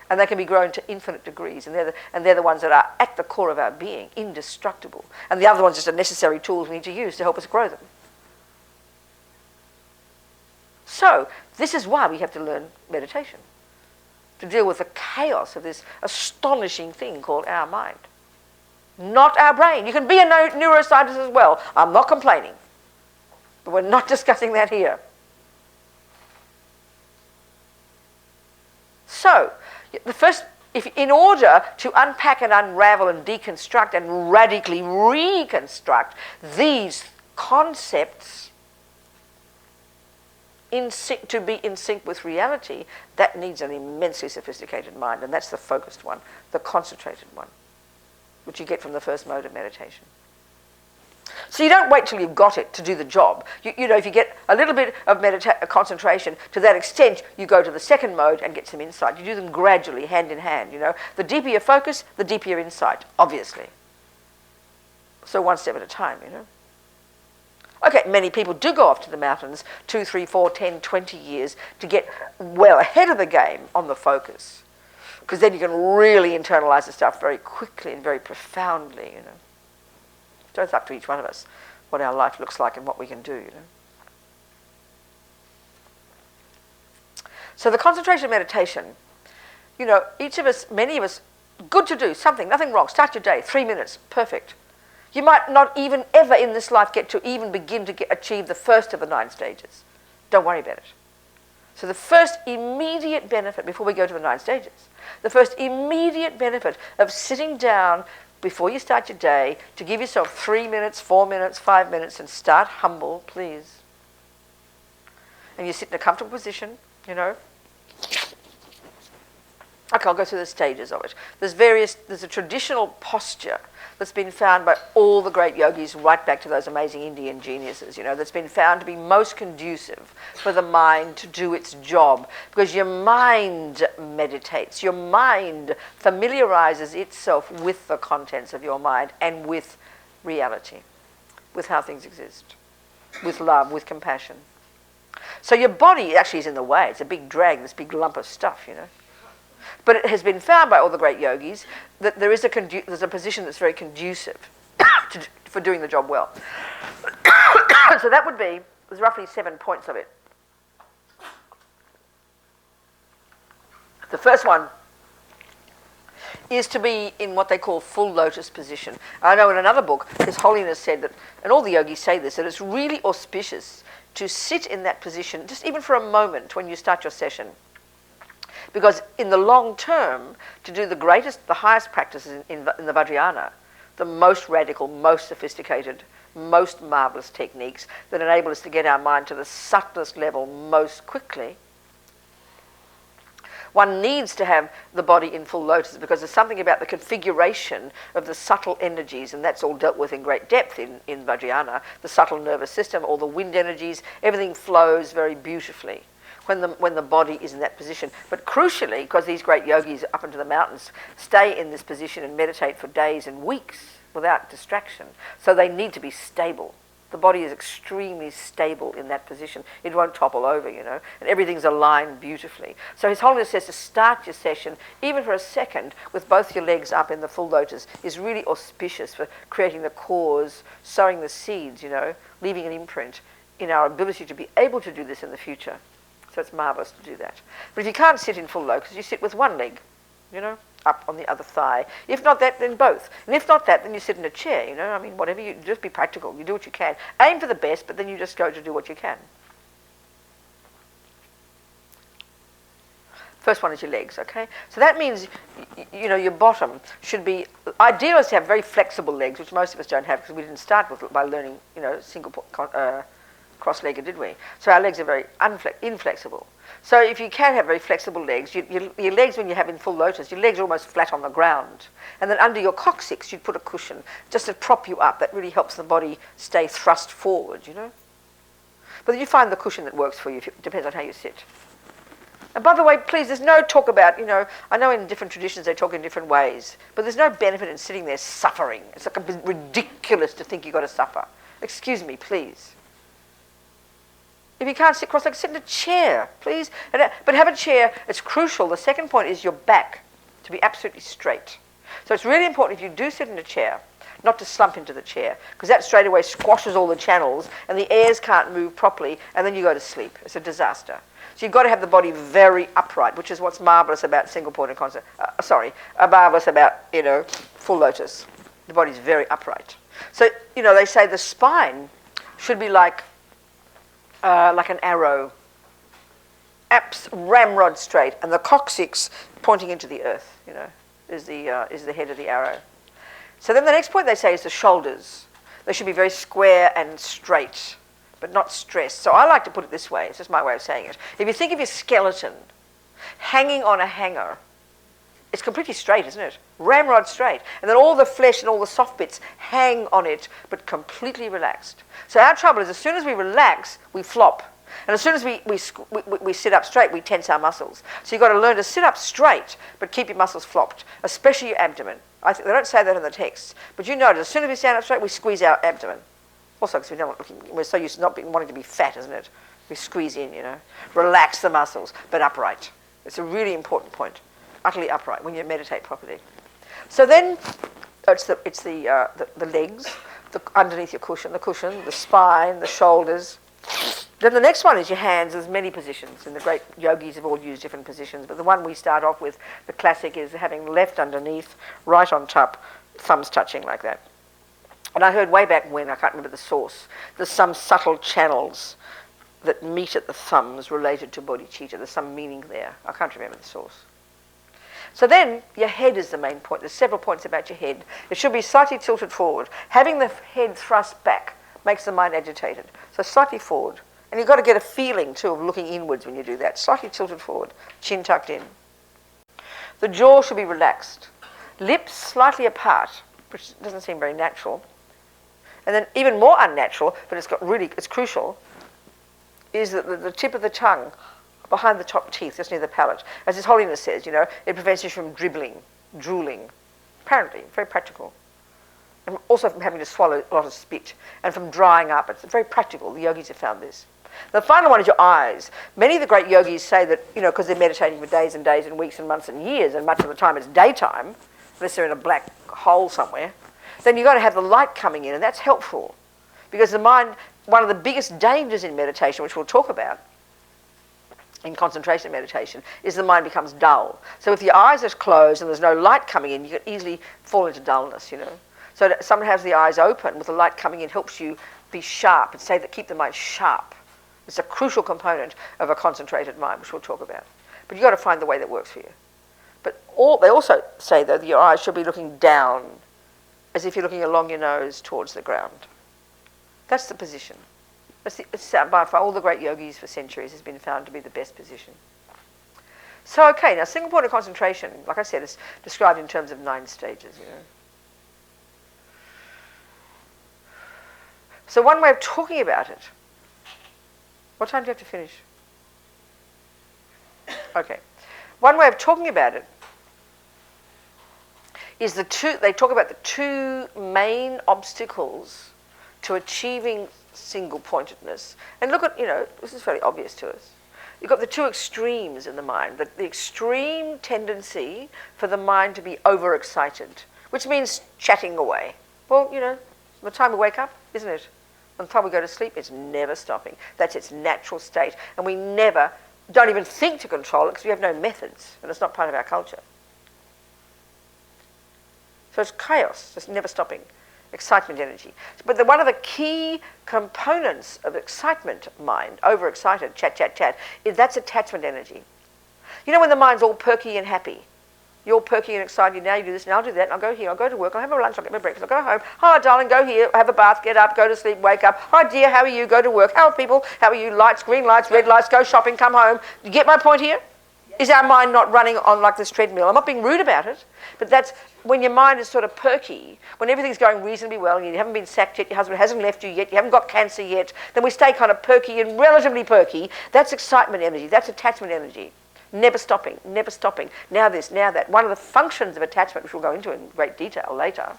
Speaker 1: and they can be grown to infinite degrees, and they're the ones that are at the core of our being, indestructible. And the other ones just are necessary tools we need to use to help us grow them. So this is why we have to learn meditation, to deal with the chaos of this astonishing thing called our mind. Not our brain. You can be a neuroscientist as well. I'm not complaining, but we're not discussing that here. So, in order to unpack and unravel and deconstruct and radically reconstruct these concepts to be in sync with reality, that needs an immensely sophisticated mind, and that's the focused one, the concentrated one, which you get from the first mode of meditation. So you don't wait till you've got it to do the job. You know, if you get a little bit of concentration, to that extent, you go to the second mode and get some insight. You do them gradually, hand in hand, you know. The deeper your focus, the deeper your insight, obviously. So one step at a time, you know. Okay, many people do go off to the mountains 2, 3, 4, 10, 20 years to get well ahead of the game on the focus. Because then you can really internalize the stuff very quickly and very profoundly, you know. So it's up to each one of us what our life looks like and what we can do, you know. So the concentration meditation, you know, each of us, many of us, good to do, something, nothing wrong. Start your day, 3 minutes, perfect. You might not even ever in this life get to even begin to achieve the first of the 9 stages. Don't worry about it. So the first immediate benefit, before we go to the 9 stages, the first immediate benefit of sitting down before you start your day, to give yourself 3 minutes, 4 minutes, 5 minutes, and start humble, please. And you sit in a comfortable position, you know. Okay, I'll go through the stages of it. There's a traditional posture that's been found by all the great yogis, right back to those amazing Indian geniuses, you know, that's been found to be most conducive for the mind to do its job, because your mind meditates, your mind familiarizes itself with the contents of your mind and with reality, with how things exist, with love, with compassion. So your body actually is in the way. It's a big drag, this big lump of stuff, you know. But it has been found by all the great yogis that there's a position that's very conducive for doing the job well. So that would be, there's roughly 7 points of it. The first one is to be in what they call full lotus position. I know in another book, His Holiness said that, and all the yogis say this, that it's really auspicious to sit in that position, just even for a moment when you start your session. Because in the long term, to do the highest practices in the Vajrayana, the most radical, most sophisticated, most marvelous techniques that enable us to get our mind to the subtlest level most quickly, one needs to have the body in full lotus, because there's something about the configuration of the subtle energies, and that's all dealt with in great depth in Vajrayana, the subtle nervous system, all the wind energies, everything flows very beautifully when the body is in that position. But crucially, because these great yogis up into the mountains stay in this position and meditate for days and weeks, without distraction. So they need to be stable. The body is extremely stable in that position. It won't topple over, and everything's aligned beautifully. So His Holiness says to start your session, even for a second, with both your legs up in the full lotus is really auspicious for creating the cause, sowing the seeds, leaving an imprint in our ability to be able to do this in the future. So it's marvelous to do that. But if you can't sit in full lotus, you sit with one leg, up on the other thigh. If not that, then both. And if not that, then you sit in a chair, whatever you, just be practical. You do what you can. Aim for the best, but then you just go to do what you can. First one is your legs, okay? So that means, your bottom should be, ideal is to have very flexible legs, which most of us don't have because we didn't start by learning, cross-legged, did we? So our legs are very inflexible. So if you can have very flexible legs, your legs, when you have in full lotus, your legs are almost flat on the ground. And then under your coccyx, you'd put a cushion just to prop you up. That really helps the body stay thrust forward, But you find the cushion that works for you. It depends on how you sit. And by the way, please, there's no talk about, I know in different traditions they talk in different ways, but there's no benefit in sitting there suffering. It's like ridiculous to think you've got to suffer. Excuse me, please. If you can't sit cross-legged, sit in a chair, please. But have a chair. It's crucial. The second point is your back to be absolutely straight. So it's really important if you do sit in a chair, not to slump into the chair, because that straight away squashes all the channels and the airs can't move properly, and then you go to sleep. It's a disaster. So you've got to have the body very upright, which is what's marvelous about single point of concentration. Marvelous about, full lotus. The body's very upright. So, they say the spine should be like an arrow, ramrod straight, and the coccyx pointing into the earth, is the head of the arrow. So then the next point they say is the shoulders. They should be very square and straight, but not stressed. So I like to put it this way. It's just my way of saying it. If you think of your skeleton hanging on a hanger, it's completely straight, isn't it? Ramrod straight. And then all the flesh and all the soft bits hang on it, but completely relaxed. So our trouble is as soon as we relax, we flop. And as soon as we sit up straight, we tense our muscles. So you've got to learn to sit up straight, but keep your muscles flopped, especially your abdomen. They don't say that in the text, but you notice as soon as we stand up straight, we squeeze our abdomen. Also, because we're so used to not wanting to be fat, isn't it? We squeeze in, Relax the muscles, but upright. It's a really important point. Utterly upright when you meditate properly. So then, it's the legs, underneath your cushion, the spine, the shoulders. Then the next one is your hands. There's many positions, and the great yogis have all used different positions, but the one we start off with, the classic, is having left underneath, right on top, thumbs touching like that. And I heard way back when, I can't remember the source, there's some subtle channels that meet at the thumbs related to bodhicitta. There's some meaning there. I can't remember the source. So then, your head is the main point. There's several points about your head. It should be slightly tilted forward. Having the head thrust back makes the mind agitated. So slightly forward. And you've got to get a feeling, too, of looking inwards when you do that. Slightly tilted forward, chin tucked in. The jaw should be relaxed. Lips slightly apart, which doesn't seem very natural. And then even more unnatural, but it's crucial, is that the tip of the tongue behind the top teeth, just near the palate. As His Holiness says, it prevents you from drooling. Apparently, very practical. And also from having to swallow a lot of spit, and from drying up. It's very practical. The yogis have found this. The final one is your eyes. Many of the great yogis say that, because they're meditating for days and days and weeks and months and years, and much of the time it's daytime, unless they're in a black hole somewhere, then you've got to have the light coming in, and that's helpful. Because the mind, one of the biggest dangers in meditation, which we'll talk about, in concentration meditation, is the mind becomes dull. So if your eyes are closed and there's no light coming in, you can easily fall into dullness, So that someone has the eyes open with the light coming in helps you be sharp, and say that keep the mind sharp. It's a crucial component of a concentrated mind, which we'll talk about. But you've got to find the way that works for you. But they also say, though, that your eyes should be looking down, as if you're looking along your nose towards the ground. That's the position. It's by far, all the great yogis for centuries has been found to be the best position. So, okay, now single point of concentration, like I said, is described in terms of 9 stages, So one way of talking about it, what time do you have to finish? Okay. One way of talking about it is they talk about the two main obstacles to achieving single-pointedness. And look at, this is very obvious to us. You've got the two extremes in the mind. The extreme tendency for the mind to be overexcited, which means chatting away. Well, the time we wake up, isn't it? By the time we go to sleep, it's never stopping. That's its natural state. And we don't even think to control it because we have no methods, and it's not part of our culture. So it's chaos, just never stopping. Excitement energy. But one of the key components of excitement mind, overexcited, chat, is that's attachment energy. When the mind's all perky and happy, you're perky and excited, now you do this, now I'll do that, I'll go here, I'll go to work, I'll have my lunch, I'll get my breakfast, I'll go home, hi darling, go here, have a bath, get up, go to sleep, wake up, hi dear, how are you, go to work, how are people, how are you, lights, green lights, red lights, go shopping, come home. You get my point here? Is our mind not running on like this treadmill? I'm not being rude about it, but that's when your mind is sort of perky, when everything's going reasonably well, and you haven't been sacked yet, your husband hasn't left you yet, you haven't got cancer yet, then we stay kind of perky and relatively perky. That's excitement energy, that's attachment energy. Never stopping, never stopping. Now this, now that. One of the functions of attachment, which we'll go into in great detail later,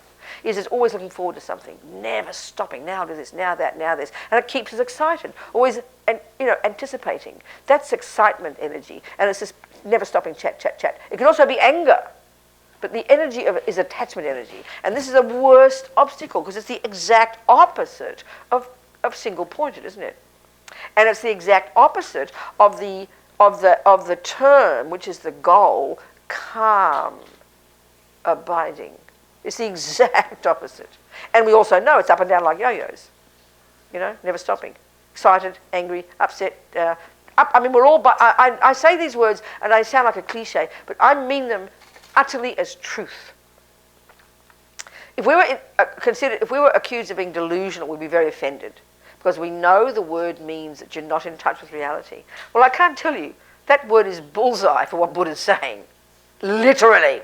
Speaker 1: is it's always looking forward to something. Never stopping. Now do this, now that, now this. And it keeps us excited. Always, anticipating. That's excitement energy. And it's just never stopping chat. It can also be anger. But the energy of it is attachment energy. And this is the worst obstacle because it's the exact opposite of single-pointed, isn't it? And it's the exact opposite of the term, which is the goal, calm, abiding. It's the exact opposite. And we also know it's up and down like yo-yos. Never stopping. Excited, angry, upset. We're all... I say these words and they sound like a cliche, but I mean them utterly as truth. If we were accused of being delusional, we'd be very offended. Because we know the word means that you're not in touch with reality. Well, I can't tell you. That word is bullseye for what Buddha's saying. Literally.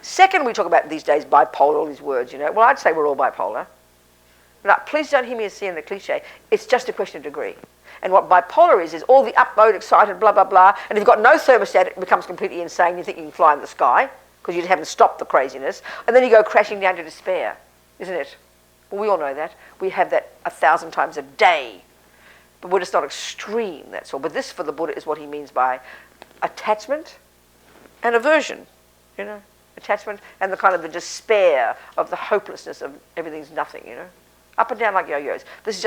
Speaker 1: Second, we talk about these days bipolar, all these words, Well, I'd say we're all bipolar. Now, please don't hear me as saying the cliche. It's just a question of degree. And what bipolar is all the up mode, excited, blah, blah, blah. And if you've got no thermostat, it becomes completely insane. You think you can fly in the sky because you haven't stopped the craziness. And then you go crashing down to despair, isn't it? Well, we all know that. We have that 1,000 times a day. But we're just not extreme, that's all. But this, for the Buddha, is what he means by attachment and aversion, Attachment and the kind of the despair of the hopelessness of everything's nothing, Up and down like yo-yos. This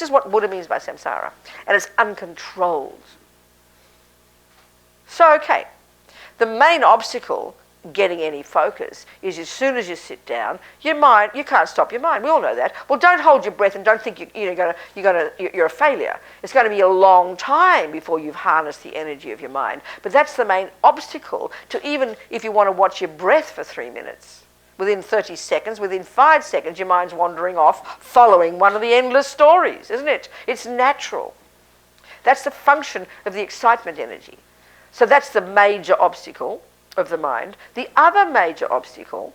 Speaker 1: is what Buddha means by samsara. And it's uncontrolled. So, okay. The main obstacle getting any focus is as soon as you sit down, your mind, you can't stop your mind. We all know that. Well, don't hold your breath and don't think you're a failure. It's going to be a long time before you've harnessed the energy of your mind. But that's the main obstacle to even if you want to watch your breath for 3 minutes. Within 30 seconds, within 5 seconds, your mind's wandering off, following one of the endless stories, isn't it? It's natural. That's the function of the excitement energy. So that's the major obstacle of the mind. The other major obstacle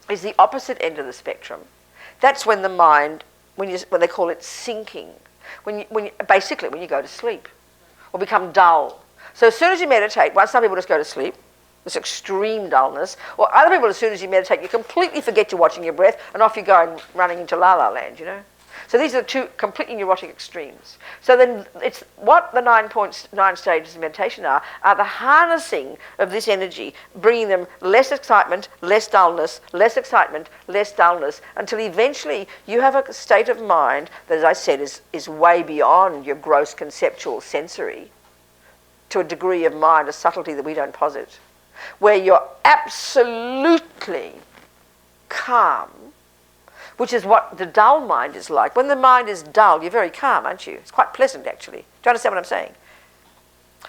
Speaker 1: is the opposite end of the spectrum. That's when the mind, when they call it sinking, when you go to sleep or become dull. So as soon as you meditate, some people just go to sleep, this extreme dullness, or other people, as soon as you meditate, you completely forget you're watching your breath and off you go and running into la-la land, So these are the two completely neurotic extremes. So then it's what the 9 stages of meditation are the harnessing of this energy, bringing them less excitement, less dullness, less excitement, less dullness, until eventually you have a state of mind that, as I said, is way beyond your gross conceptual sensory, to a degree of mind, a subtlety that we don't posit, where you're absolutely calm, which is what the dull mind is like. When the mind is dull, you're very calm, aren't you? It's quite pleasant, actually. Do you understand what I'm saying?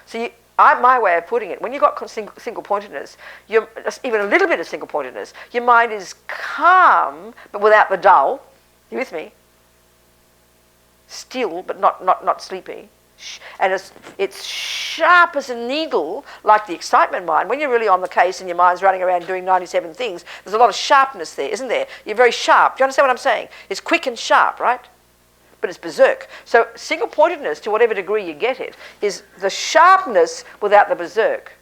Speaker 1: So my way of putting it, when you've got single-pointedness, even a little bit of single-pointedness, your mind is calm, but without the dull. You with me? Still, but not sleepy. And it's sharp as a needle, like the excitement mind. When you're really on the case and your mind's running around doing 97 things, there's a lot of sharpness there, isn't there? You're very sharp. Do you understand what I'm saying? It's quick and sharp, right? But it's berserk. So single-pointedness, to whatever degree you get it, is the sharpness without the berserk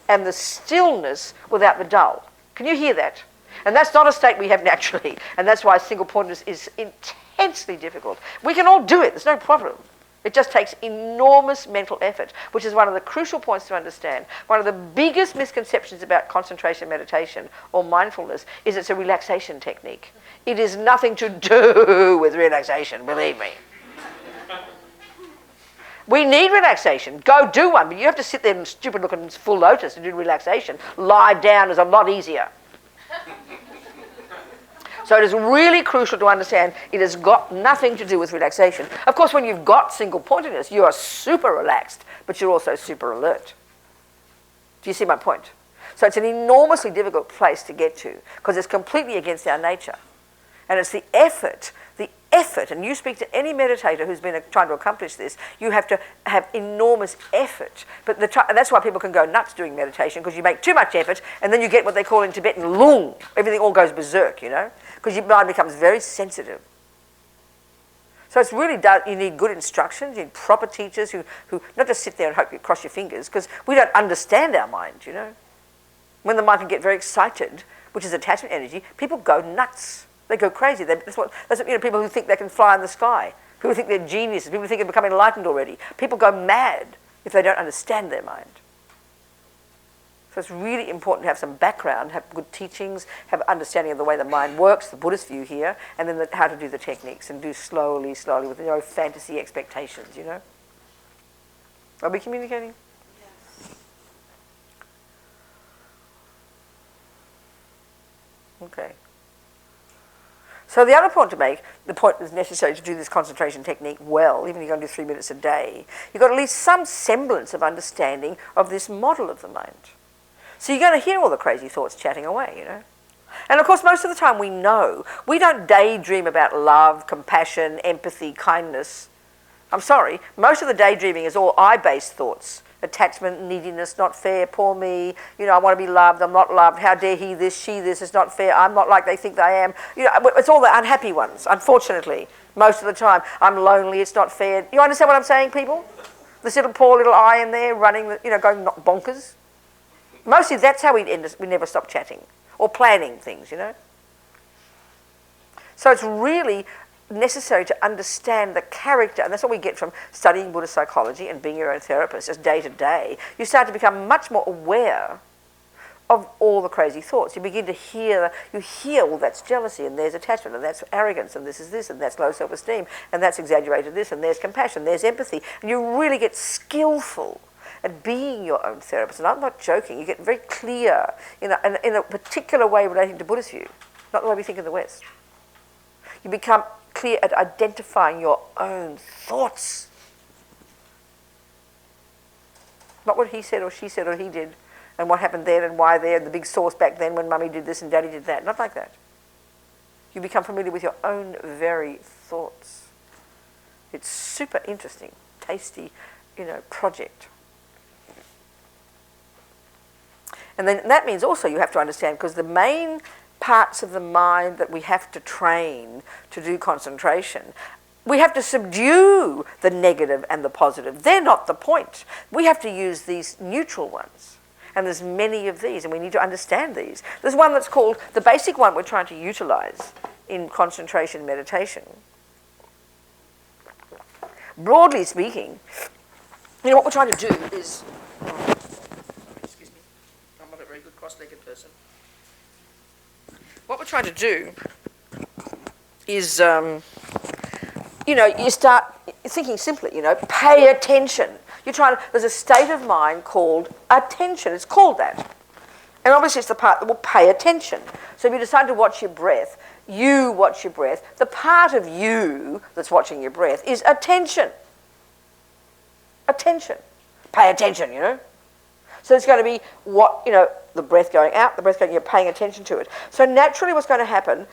Speaker 1: and the stillness without the dull. Can you hear that? And that's not a state we have naturally. And that's why single-pointedness is intensely difficult. We can all do it. There's no problem. It just takes enormous mental effort, which is one of the crucial points to understand. One of the biggest misconceptions about concentration meditation or mindfulness is it's a relaxation technique. It is nothing to do with relaxation, believe me. We need relaxation. Go do one, but you have to sit there in stupid looking full lotus and do relaxation. Lie down is a lot easier. So it is really crucial to understand it has got nothing to do with relaxation. Of course, when you've got single-pointedness, you are super relaxed, but you're also super alert. Do you see my point? So it's an enormously difficult place to get to because it's completely against our nature. And it's the effort, and you speak to any meditator who's been trying to accomplish this, you have to have enormous effort. But and that's why people can go nuts doing meditation, because you make too much effort and then you get what they call in Tibetan lung. Everything all goes berserk, you know, because your mind becomes very sensitive. So it's really, you need good instructions, you need proper teachers who not just sit there and hope you cross your fingers, because we don't understand our mind, you know. When the mind can get very excited, which is attachment energy, people go nuts. They go crazy. That's what you know, people who think they can fly in the sky. People who think they're geniuses. People who think they've become enlightened already. People go mad if they don't understand their mind. So it's really important to have some background, have good teachings, have understanding of the way the mind works, the Buddhist view here, and then how to do the techniques, and do slowly with no fantasy expectations, you know. Are we communicating?
Speaker 3: Yes.
Speaker 1: Okay. So the other point to make, the point that's necessary to do this concentration technique well, even if you're going to do 3 minutes a day, you've got at least some semblance of understanding of this model of the mind. So you're going to hear all the crazy thoughts chatting away, you know. And of course, most of the time we know. We don't daydream about love, compassion, empathy, kindness. I'm sorry, most of the daydreaming is all I-based thoughts. Attachment, neediness, not fair, poor me, you know, I want to be loved, I'm not loved, how dare he this, she this, it's not fair, I'm not like they think I am. You know, it's all the unhappy ones, unfortunately, most of the time. I'm lonely, it's not fair. You understand what I'm saying, people? This little poor little I in there running, you know, going bonkers. Mostly that's how we never stop chatting or planning things, you know. So it's really necessary to understand the character, and that's what we get from studying Buddhist psychology and being your own therapist, just day to day. You start to become much more aware of all the crazy thoughts. You begin to hear, well, that's jealousy, and there's attachment, and that's arrogance, and this is this, and that's low self-esteem, and that's exaggerated this, and there's compassion, there's empathy, and you really get skillful at being your own therapist. And I'm not joking, you get very clear in a particular way relating to Buddhist view, not the way we think in the West. You become clear at identifying your own thoughts. Not what he said or she said or he did, and what happened then and why there, and the big source back then when mummy did this and daddy did that. Not like that. You become familiar with your own very thoughts. It's super interesting, tasty, you know, project. And then that means also you have to understand, because the main parts of the mind that we have to train to do concentration, we have to subdue the negative and the positive. They're not the point. We have to use these neutral ones. And there's many of these, and we need to understand these. There's one that's called, the basic one we're trying to utilize in concentration meditation. Broadly speaking, you know, what we're trying to do is, excuse me, I'm not a very good cross-legged person. What we're trying to do is, you know, you start thinking simply, you know, pay attention. There's a state of mind called attention. It's called that. And obviously it's the part that will pay attention. So if you decide to watch your breath, you watch your breath. The part of you that's watching your breath is attention. Attention. Pay attention, you know. So it's going to be what, you know, the breath going out, the breath going, you're paying attention to it. So naturally what's going to happen,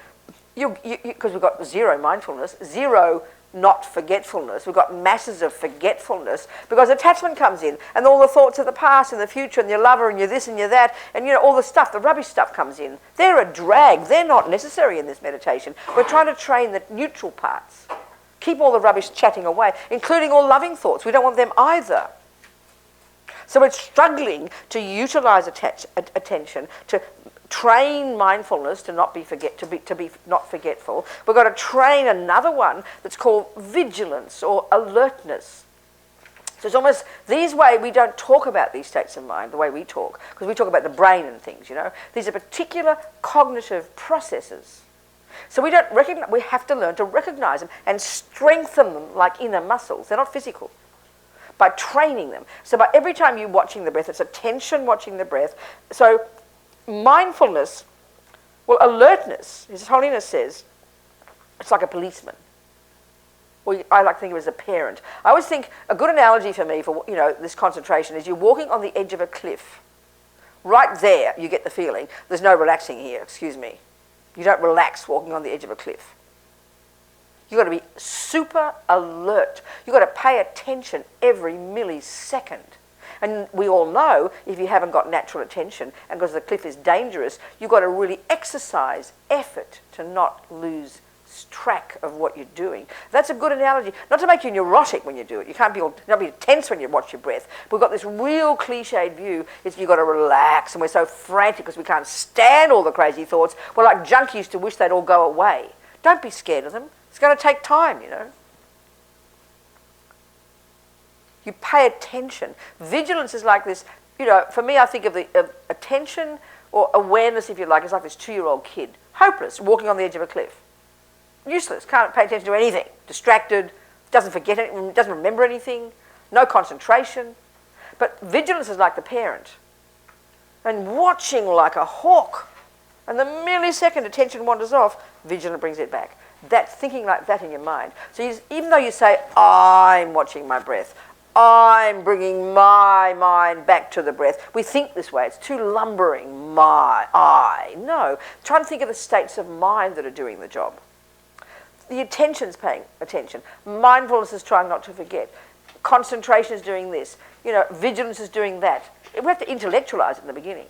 Speaker 1: because we've got zero mindfulness, zero not forgetfulness, we've got masses of forgetfulness, because attachment comes in, and all the thoughts of the past and the future, and your lover, and your this and your that, and you know, all the stuff, the rubbish stuff comes in. They're a drag, they're not necessary in this meditation. We're trying to train the neutral parts. Keep all the rubbish chatting away, including all loving thoughts. We don't want them either. So we're struggling to utilize attention to train mindfulness to not be not forgetful. We've got to train another one that's called vigilance or alertness. So it's almost, these way we don't talk about these states of mind the way we talk, because we talk about the brain and things, you know. These are particular cognitive processes. So we don't recognize, we have to learn to recognize them and strengthen them like inner muscles. They're not physical. By training them. So by every time you're watching the breath, it's attention watching the breath. So mindfulness, well, alertness, His Holiness says, it's like a policeman. Well, I like to think of it as a parent. I always think a good analogy for me for, you know, this concentration is you're walking on the edge of a cliff. Right there, you get the feeling. There's no relaxing here, excuse me. You don't relax walking on the edge of a cliff. You've got to be super alert. You've got to pay attention every millisecond. And we all know if you haven't got natural attention, and because the cliff is dangerous, you've got to really exercise effort to not lose track of what you're doing. That's a good analogy. Not to make you neurotic when you do it. You can't be not be tense when you watch your breath. But we've got this real cliched view is you've got to relax, and we're so frantic because we can't stand all the crazy thoughts. We're like junkies to wish they'd all go away. Don't be scared of them. It's going to take time, you know. You pay attention. Vigilance is like this, you know, for me I think of attention or awareness, if you like, is like this 2-year-old kid. Hopeless, walking on the edge of a cliff. Useless, can't pay attention to anything. Distracted, doesn't forget anything, doesn't remember anything, no concentration. But vigilance is like the parent. And watching like a hawk. And the millisecond attention wanders off, vigilance brings it back. That thinking like that in your mind. So even though you say, I'm watching my breath, I'm bringing my mind back to the breath. We think this way. It's too lumbering. No. Try and think of the states of mind that are doing the job. The attention's paying attention. Mindfulness is trying not to forget. Concentration is doing this. You know, vigilance is doing that. We have to intellectualize it in the beginning.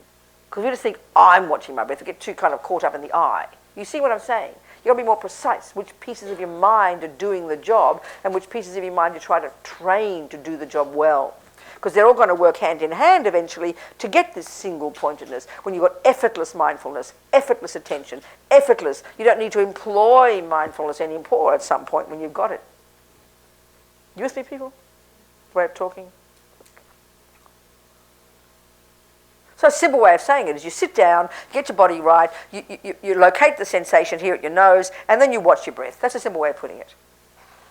Speaker 1: Because we just think, I'm watching my breath. We get too kind of caught up in the I. You see what I'm saying? You've got to be more precise. Which pieces of your mind are doing the job and which pieces of your mind you try to train to do the job well. Because they're all going to work hand in hand eventually to get this single-pointedness. When you've got effortless mindfulness, effortless attention, effortless. You don't need to employ mindfulness anymore at some point when you've got it. You with me, people? Way of talking? So a simple way of saying it is you sit down, get your body right, you locate the sensation here at your nose, and then you watch your breath. That's a simple way of putting it.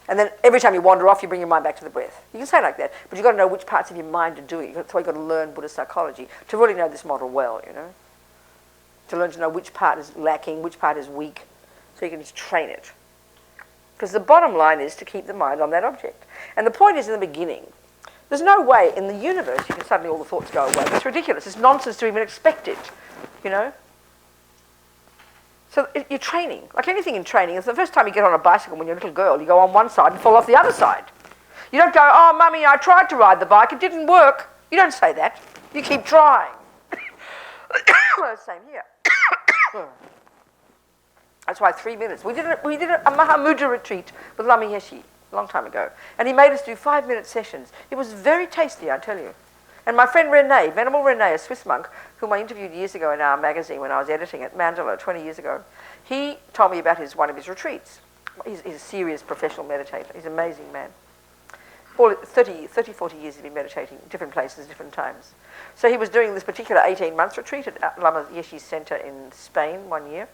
Speaker 1: And then every time you wander off, you bring your mind back to the breath. You can say it like that, but you've got to know which parts of your mind are doing it. That's why you've got to learn Buddhist psychology, to really know this model well, you know. To learn to know which part is lacking, which part is weak, so you can just train it. Because the bottom line is to keep the mind on that object. And the point is in the beginning, there's no way in the universe you can suddenly all the thoughts go away. That's ridiculous. It's nonsense to even expect it, you know. So you're training. Like anything in training, it's the first time you get on a bicycle when you're a little girl, you go on one side and fall off the other side. You don't go, oh, Mummy, I tried to ride the bike, it didn't work. You don't say that. You keep trying. Same here. That's why 3 minutes. We did a Mahamudra retreat with Lama Yeshe a long time ago. And he made us do 5-minute sessions. It was very tasty, I tell you. And my friend Renee, Venerable Renee, a Swiss monk, whom I interviewed years ago in our magazine when I was editing at Mandela 20 years ago, he told me about one of his retreats. He's a serious professional meditator. He's an amazing man. 30, 40 years he's been meditating in different places, different times. So he was doing this particular 18-month retreat at Lama Yeshe's center in Spain 1 year.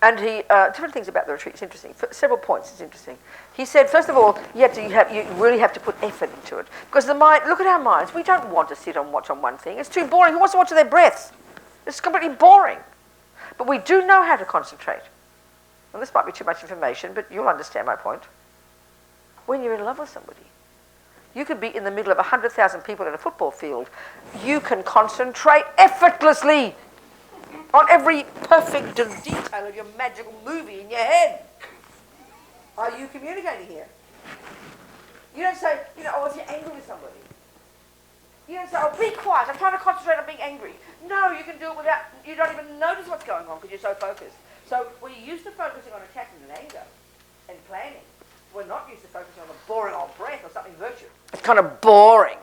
Speaker 1: And he, different things about the retreat, it's interesting. For several points, it's interesting. He said, first of all, you really have to put effort into it. Because the mind, look at our minds, we don't want to sit and watch on one thing. It's too boring. Who wants to watch their breaths? It's completely boring. But we do know how to concentrate. And this might be too much information, but you'll understand my point. When you're in love with somebody, you could be in the middle of 100,000 people at a football field. You can concentrate effortlessly on every perfect detail of your magical movie in your head. Are you communicating here? You don't say, oh, if you're angry with somebody. You don't say, oh, be quiet, I'm trying to concentrate on being angry. No, you can do it without, you don't even notice what's going on because you're so focused. So we're used to focusing on attacking and anger and planning. We're not used to focusing on a boring old breath or something virtuous. It's kind of boring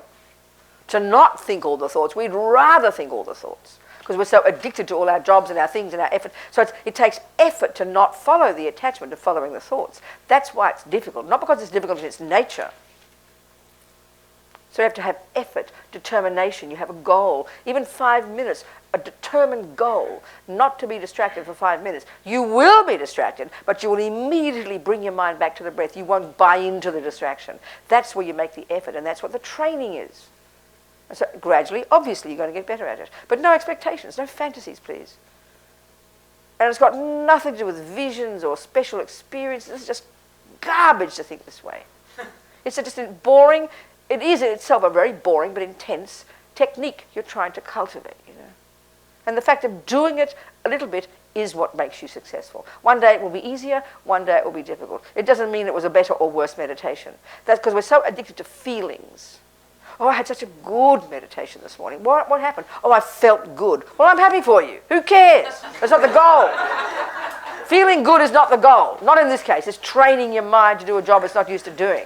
Speaker 1: to not think all the thoughts. We'd rather think all the thoughts because we're so addicted to all our jobs and our things and our effort. So it takes effort to not follow the attachment of following the thoughts. That's why it's difficult, not because it's difficult in its nature. So you have to have effort, determination. You have a goal, even 5 minutes, a determined goal, not to be distracted for 5 minutes. You will be distracted, but you will immediately bring your mind back to the breath. You won't buy into the distraction. That's where you make the effort, and that's what the training is. And so gradually, obviously, you're going to get better at it. But no expectations, no fantasies, please. And it's got nothing to do with visions or special experiences. It's just garbage to think this way. It's just a boring, it is in itself a very boring but intense technique you're trying to cultivate, you know. And the fact of doing it a little bit is what makes you successful. One day it will be easier, one day it will be difficult. It doesn't mean it was a better or worse meditation. That's because we're so addicted to feelings. Oh, I had such a good meditation this morning. What happened? Oh, I felt good. Well, I'm happy for you. Who cares? That's not the goal. Feeling good is not the goal. Not in this case. It's training your mind to do a job it's not used to doing.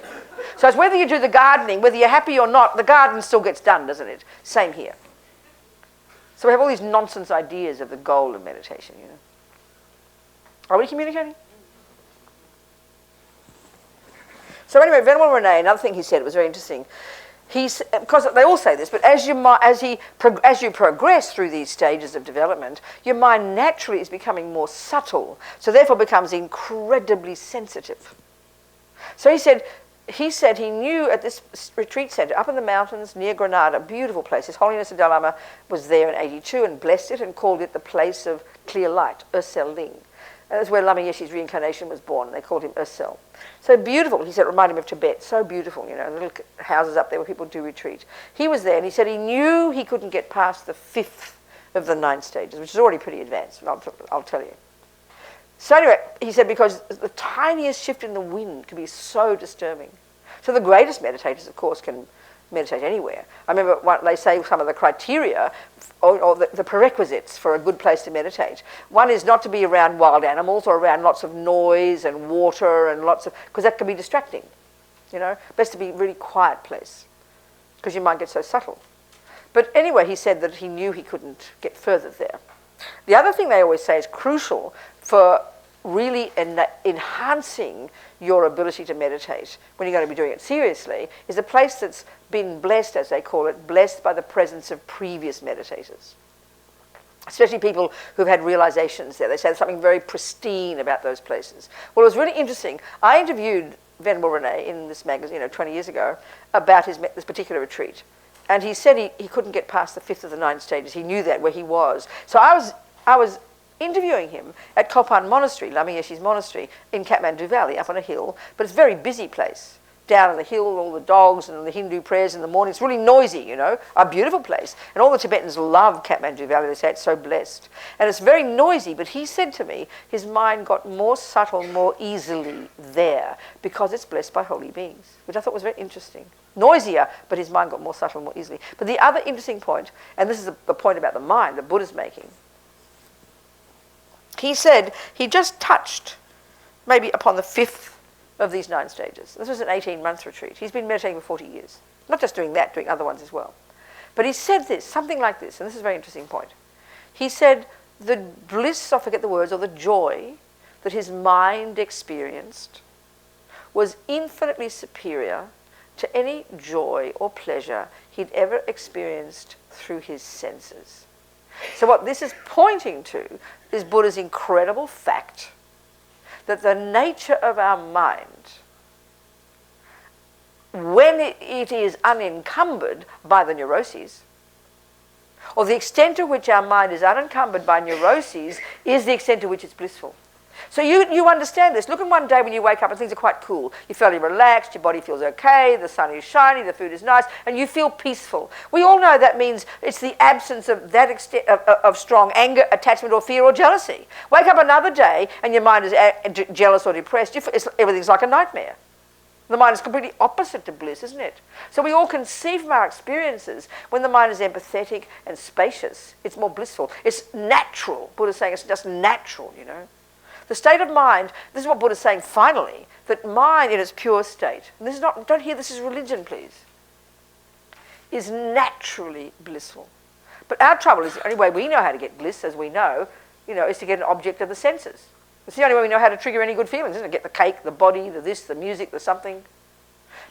Speaker 1: So it's whether you do the gardening, whether you're happy or not, the garden still gets done, doesn't it? Same here. So we have all these nonsense ideas of the goal of meditation, you know. Are we communicating? So anyway, Venerable Rene, another thing he said was very interesting. Because they all say this, but as you progress through these stages of development, your mind naturally is becoming more subtle, so therefore becomes incredibly sensitive. So he said he knew at this retreat center up in the mountains near Granada, beautiful place. His Holiness the Dalai Lama was there in 82 and blessed it and called it the place of clear light, Ursel Ling. And that's where Lama Yeshe's reincarnation was born, and they called him Ursel. So beautiful, he said, it reminded him of Tibet, so beautiful, you know, little houses up there where people do retreat. He was there, and he said he knew he couldn't get past the 5th of the 9 stages, which is already pretty advanced, I'll tell you. So anyway, he said, because the tiniest shift in the wind can be so disturbing. So the greatest meditators, of course, can meditate anywhere. I remember they say some of the criteria or the prerequisites for a good place to meditate. One is not to be around wild animals or around lots of noise and water and lots of, because that can be distracting, you know. Best to be a really quiet place because your mind gets so subtle. But anyway, he said that he knew he couldn't get further there. The other thing they always say is crucial for really enhancing your ability to meditate when you're going to be doing it seriously is a place that's been blessed, as they call it, blessed by the presence of previous meditators. Especially people who've had realizations there. They say there's something very pristine about those places. Well, it was really interesting. I interviewed Venerable Rene in this magazine, 20 years ago, about this particular retreat. And he said he couldn't get past the 5th of the 9 stages. He knew that, where he was. So I was interviewing him at Kopan Monastery, Lama Yeshe's monastery, in Kathmandu Valley, up on a hill. But it's a very busy place. Down on the hill, all the dogs and the Hindu prayers in the morning. It's really noisy, you know, a beautiful place. And all the Tibetans love Kathmandu Valley. They say it's so blessed. And it's very noisy, but he said to me his mind got more subtle more easily there because it's blessed by holy beings, which I thought was very interesting. Noisier, but his mind got more subtle more easily. But the other interesting point, and this is the point about the mind that Buddha's making, he said he just touched maybe upon the 5th of these 9 stages. This was an 18-month retreat. He's been meditating for 40 years. Not just doing that, doing other ones as well. But he said this, something like this, and this is a very interesting point. He said the bliss, I forget the words, or the joy that his mind experienced was infinitely superior to any joy or pleasure he'd ever experienced through his senses. So what this is pointing to is Buddha's incredible fact that the nature of our mind, when it is unencumbered by the neuroses, or the extent to which our mind is unencumbered by neuroses, is the extent to which it's blissful. So you understand this. Look at one day when you wake up and things are quite cool. You're fairly relaxed, your body feels okay, the sun is shiny, the food is nice, and you feel peaceful. We all know that means it's the absence of that extent of strong anger, attachment, or fear or jealousy. Wake up another day and your mind is jealous or depressed. Everything's like a nightmare. The mind is completely opposite to bliss, isn't it? So we all conceive from our experiences when the mind is empathetic and spacious, it's more blissful. It's natural. Buddha's saying it's just natural, you know. The state of mind, this is what Buddha's saying finally, that mind in its pure state, and this is not, don't hear this as religion, please. is naturally blissful. But our trouble is the only way we know how to get bliss, as we know, is to get an object of the senses. It's the only way we know how to trigger any good feelings, isn't it? Get the cake, the body, the this, the music, the something.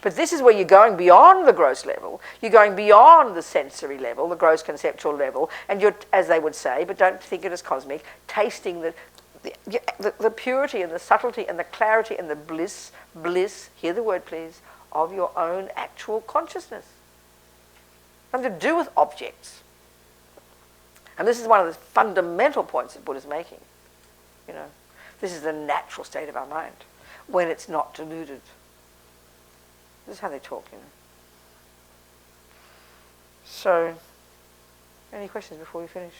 Speaker 1: But this is where you're going beyond the gross level. You're going beyond the sensory level, the gross conceptual level, and you're, as they would say, but don't think it as cosmic, tasting the purity and the subtlety and the clarity and the bliss, hear the word please, of your own actual consciousness. Nothing to do with objects. And this is one of the fundamental points that Buddha's making. This is the natural state of our mind when it's not deluded. This is how they talk, So, any questions before we finish?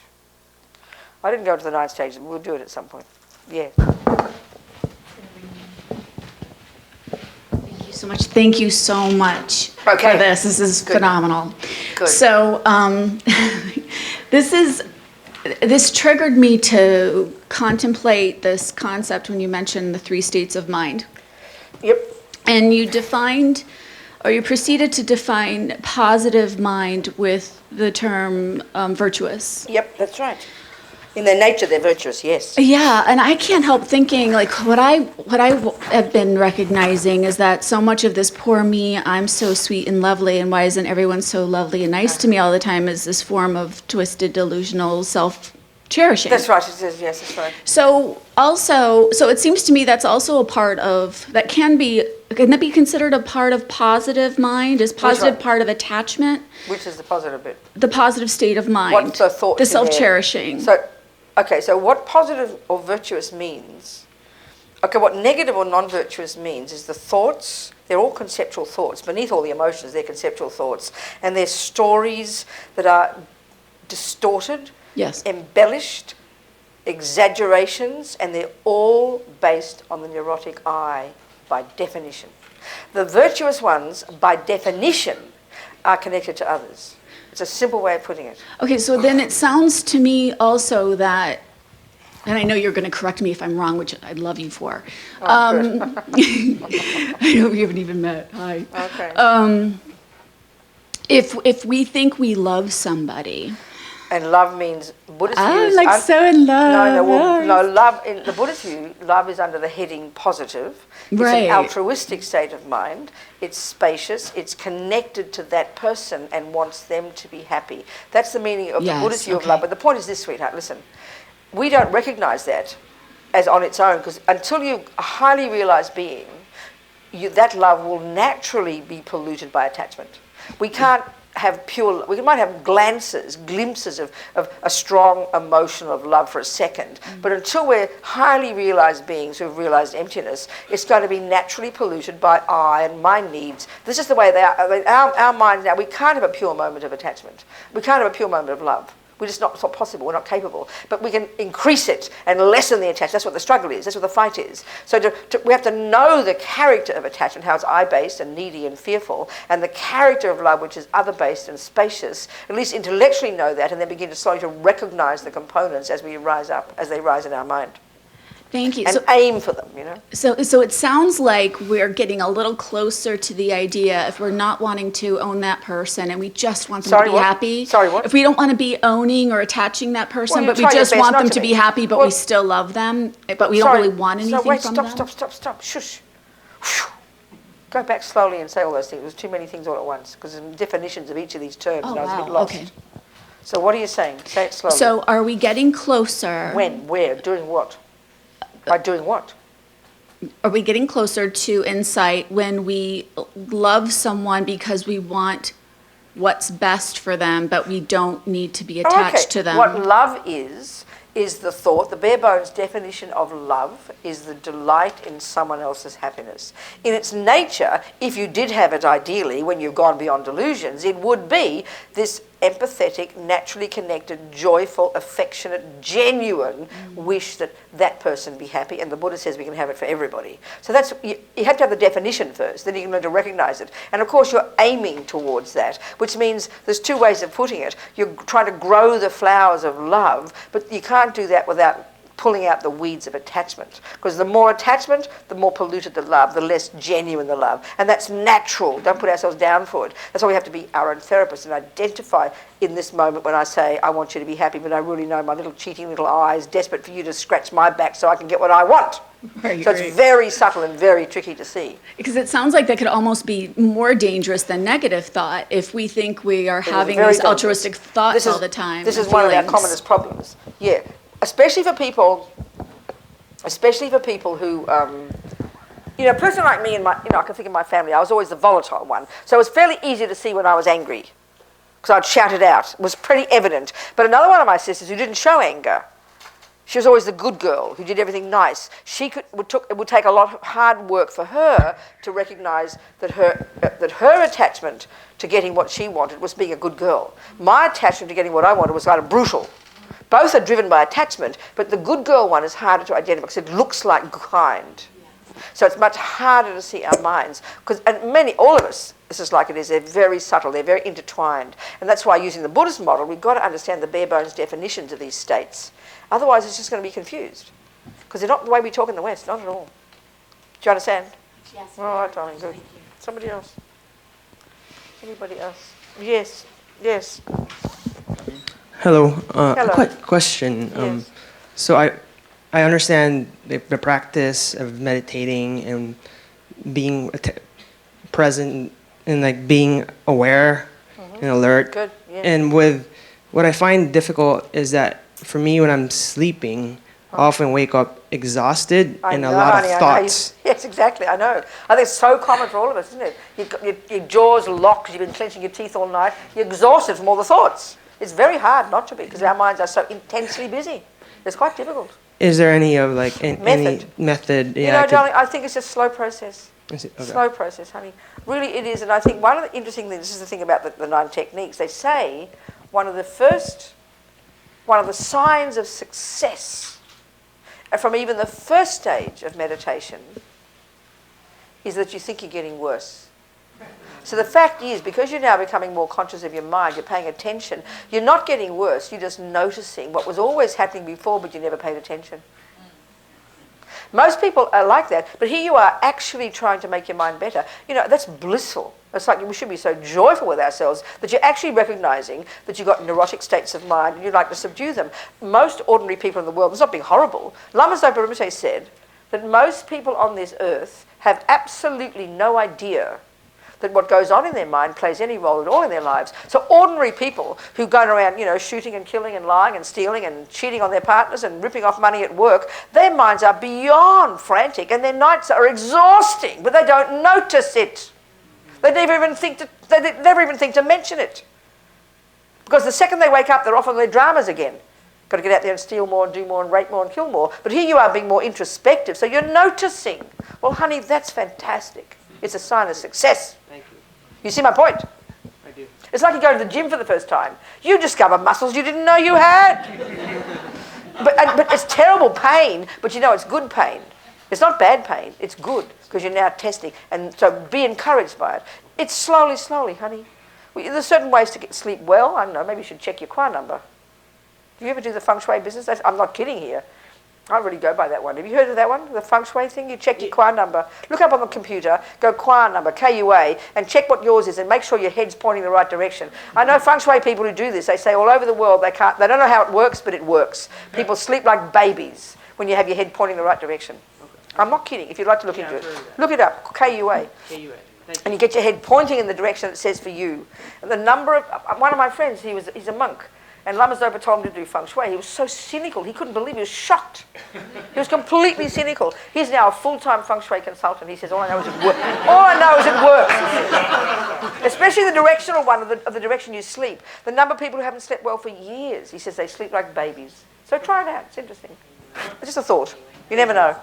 Speaker 1: I didn't go to the 9 stages, but we'll do it at some point. Yeah.
Speaker 3: Thank you so much. Thank you so much for this. This is phenomenal.
Speaker 1: Good.
Speaker 3: So, this triggered me to contemplate this concept when you mentioned the 3 states of mind.
Speaker 1: Yep.
Speaker 3: And you proceeded to define positive mind with the term virtuous.
Speaker 1: Yep, that's right. In their nature, they're virtuous, yes.
Speaker 3: Yeah, and I can't help thinking, like, what I have been recognizing is that so much of this poor me, I'm so sweet and lovely, and why isn't everyone so lovely and nice to me all the time, is this form of twisted, delusional self-cherishing.
Speaker 1: That's right, it is, yes, that's right.
Speaker 3: So it seems to me that's also a part of, can that be considered a part of positive mind? Is positive part of attachment?
Speaker 1: Which is the positive bit?
Speaker 3: The positive state of mind.
Speaker 1: What's the thought?
Speaker 3: The self-cherishing.
Speaker 1: So what positive or virtuous means, what negative or non-virtuous means is the thoughts, they're all conceptual thoughts. Beneath all the emotions, they're conceptual thoughts. And they're stories that are distorted,
Speaker 3: yes,
Speaker 1: embellished, exaggerations, and they're all based on the neurotic I by definition. The virtuous ones, by definition, are connected to others. It's a simple way of putting it.
Speaker 3: Okay, so then it sounds to me also that, and I know you're going to correct me if I'm wrong, which I'd love you for. I know we haven't even met. Hi.
Speaker 1: Okay.
Speaker 3: If we think we love somebody.
Speaker 1: And love means, Buddhist view is...
Speaker 3: like so in love.
Speaker 1: No, love, in the Buddhist view, love is under the heading positive. It's an altruistic state of mind. It's spacious. It's connected to that person and wants them to be happy. That's the meaning of the Buddhist view of love. But the point is this, sweetheart, listen. We don't recognize that as on its own, because until you're a highly realized being, that love will naturally be polluted by attachment. We can't have we might have glimpses of a strong emotion of love for a second, but until we're highly realized beings who've realized emptiness, it's going to be naturally polluted by I and my needs. This is the way they are. I mean, our minds now, we can't have a pure moment of attachment. We can't have a pure moment of love. It's not possible. We're not capable. But we can increase it and lessen the attachment. That's what the struggle is. That's what the fight is. So we have to know the character of attachment, how it's I-based and needy and fearful, and the character of love, which is other-based and spacious. At least intellectually know that, and then begin to slowly to recognize the components as we rise up, as they rise in our mind.
Speaker 3: Thank you.
Speaker 1: And aim for them,
Speaker 3: So it sounds like we're getting a little closer to the idea, if we're not wanting to own that person and we just want them to be happy.
Speaker 1: Sorry, what?
Speaker 3: If we don't want to be owning or attaching that person,
Speaker 1: well,
Speaker 3: but we just want them to be happy, but we still love them, but we don't really want anything from them.
Speaker 1: Stop. Shush. Go back slowly and say all those things. There's too many things all at once, because there's definitions of each of these terms, and I was a bit lost. Okay. So what are you saying? Say it slowly.
Speaker 3: So are we getting closer?
Speaker 1: When? Where? Doing what? By doing what?
Speaker 3: Are we getting closer to insight when we love someone because we want what's best for them, but we don't need to be attached to them?
Speaker 1: What love is the thought, the bare bones definition of love is the delight in someone else's happiness. In its nature, if you did have it ideally, when you've gone beyond delusions, it would be this empathetic, naturally connected, joyful, affectionate, genuine wish that that person be happy. And the Buddha says we can have it for everybody. So that's, you have to have the definition first, then you can learn to recognize it. And of course you're aiming towards that, which means there's 2 ways of putting it. You're trying to grow the flowers of love, but you can't do that without pulling out the weeds of attachment. Because the more attachment, the more polluted the love, the less genuine the love. And that's natural. Don't put ourselves down for it. That's why we have to be our own therapist and identify in this moment when I say, I want you to be happy, but I really know my little cheating little eye is desperate for you to scratch my back so I can get what I want.
Speaker 3: Right,
Speaker 1: so it's very subtle and very tricky to see.
Speaker 3: Because it sounds like that could almost be more dangerous than negative thought if we think we are having
Speaker 1: very
Speaker 3: these
Speaker 1: dangerous.
Speaker 3: altruistic thoughts all the time.
Speaker 1: This is
Speaker 3: and
Speaker 1: one of our
Speaker 3: feelings.
Speaker 1: commonest problems. Yeah, especially for people who, a person like me and I can think of my family, I was always the volatile one. So it was fairly easy to see when I was angry because I'd shout it out. It was pretty evident. But another one of my sisters who didn't show anger, she was always the good girl who did everything nice. It would take a lot of hard work for her to recognize that her attachment to getting what she wanted was being a good girl. My attachment to getting what I wanted was kind of brutal. Both are driven by attachment, but the good girl one is harder to identify because it looks like kind. So it's much harder to see our minds. All of us, this is like it is, they're very subtle, they're very intertwined. And that's why using the Buddhist model, we've got to understand the bare bones definitions of these states. Otherwise, it's just going to be confused. Because they're not the way we talk in the West, not at all. Do you understand?
Speaker 4: Yes.
Speaker 1: All right, darling, good. Somebody else? Anybody else? Yes, yes.
Speaker 5: Hello.
Speaker 1: Hello.
Speaker 5: A quick question.
Speaker 1: Yes.
Speaker 5: So I understand the practice of meditating and being present and like being aware and alert.
Speaker 1: Good, yeah.
Speaker 5: And with what I find difficult is that for me when I'm sleeping, I often wake up exhausted and a lot of thoughts.
Speaker 1: Yes, exactly. I know. I think it's so common for all of us, isn't it? You've got your jaw's locked because you've been clenching your teeth all night. You're exhausted from all the thoughts. It's very hard not to be because our minds are so intensely busy. It's quite difficult.
Speaker 5: Is there any of like any method? Yeah,
Speaker 1: Darling, I think it's a slow process.
Speaker 5: Is it? Okay.
Speaker 1: Slow process, honey. Really, it is. And I think one of the interesting things, this is the thing about the 9 techniques, they say one of the signs of success from even the first stage of meditation is that you think you're getting worse. So the fact is, because you're now becoming more conscious of your mind, you're paying attention, you're not getting worse, you're just noticing what was always happening before but you never paid attention. Most people are like that, but here you are actually trying to make your mind better. That's blissful. It's like we should be so joyful with ourselves that you're actually recognizing that you've got neurotic states of mind and you'd like to subdue them. Most ordinary people in the world, it's not being horrible. Lama Zopa Rinpoche said that most people on this earth have absolutely no idea that what goes on in their mind plays any role at all in their lives. So ordinary people who go around, shooting and killing and lying and stealing and cheating on their partners and ripping off money at work, their minds are beyond frantic and their nights are exhausting, but they don't notice it. They never even think to mention it. Because the second they wake up, they're off on their dramas again. Got to get out there and steal more and do more and rape more and kill more. But here you are being more introspective, so you're noticing. Well, honey, that's fantastic. It's a sign of success.
Speaker 5: Thank you.
Speaker 1: You see my point?
Speaker 5: I do.
Speaker 1: It's like you go to the gym for the first time. You discover muscles you didn't know you had. But it's terrible pain, but it's good pain. It's not bad pain. It's good because you're now testing. And so be encouraged by it. It's slowly, honey. There's certain ways to sleep well. I don't know, maybe you should check your qua number. Do you ever do the feng shui business? I'm not kidding here. I really go by that one. Have you heard of that one? The feng shui thing? You check your qua number. Look up on the computer, go qua number, K-U-A, and check what yours is and make sure your head's pointing the right direction. I know feng shui people who do this. They say all over the world they don't know how it works, but it works. People sleep like babies when you have your head pointing the right direction. Okay. I'm not kidding. If you'd like to look into it, look it up, K-U-A.
Speaker 5: K-U-A.
Speaker 1: And you get your head pointing in the direction it says for you. And the number of, one of my friends, he's a monk, and Lama Zopa told him to do feng shui. He was so cynical. He couldn't believe it. He was shocked. He was completely cynical. He's now a full-time feng shui consultant. He says, all I know is it works. All I know is it works. Especially the directional one of the direction you sleep. The number of people who haven't slept well for years, he says they sleep like babies. So try it out. It's interesting. It's just a thought. You never know.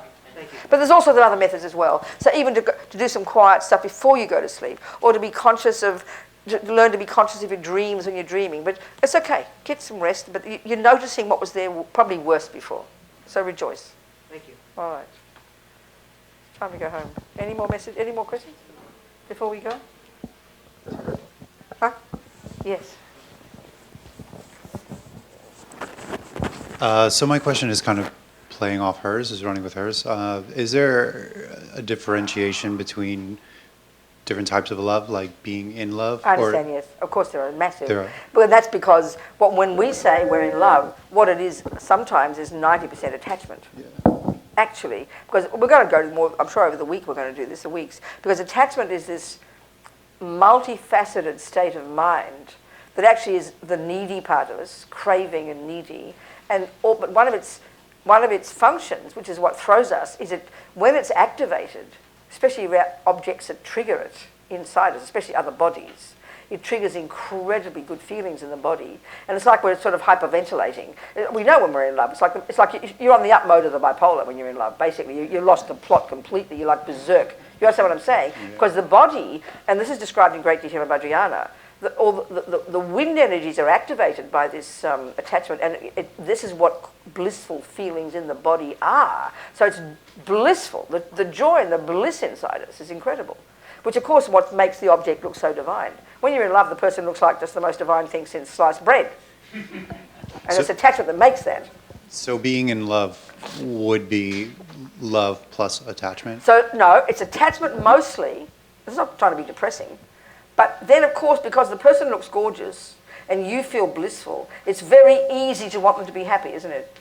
Speaker 1: But there's also the other methods as well. So even to do some quiet stuff before you go to sleep, or to be conscious of, to learn to be conscious of your dreams when you're dreaming. But it's okay. Get some rest. But you're noticing what was there probably worse before. So rejoice.
Speaker 5: Thank you.
Speaker 1: All right. Time to go home. Any more questions before we go? Huh? Yes.
Speaker 6: So my question is kind of
Speaker 4: playing off hers, is running with hers. Is there a differentiation between different types of love, like being in love?
Speaker 1: I understand, yes. Of course there are massive.
Speaker 4: There are.
Speaker 1: But that's because when we say we're in love, what it is sometimes is 90% attachment.
Speaker 4: Yeah.
Speaker 1: Actually, because we're going to go to more, I'm sure over the week we're going to do this, the weeks, because attachment is this multifaceted state of mind that actually is the needy part of us, craving and needy. But one of its functions, which is what throws us, is when it's activated, especially around objects that trigger it inside us, especially other bodies, it triggers incredibly good feelings in the body. And it's like we're sort of hyperventilating. We know when we're in love. It's like you're on the up mode of the bipolar when you're in love. Basically, you lost the plot completely. You're like berserk. You understand what I'm saying? Because the body, and this is described in great detail by Vajrayana, all the wind energies are activated by this attachment, and this is what blissful feelings in the body are. So it's blissful. The joy and the bliss inside us is incredible, which of course what makes the object look so divine. When you're in love, the person looks like just the most divine thing since sliced bread. And it's attachment that makes that.
Speaker 4: So being in love would be love plus attachment?
Speaker 1: So no, it's attachment mostly. It's not trying to be depressing. But then, of course, because the person looks gorgeous and you feel blissful, it's very easy to want them to be happy, isn't it?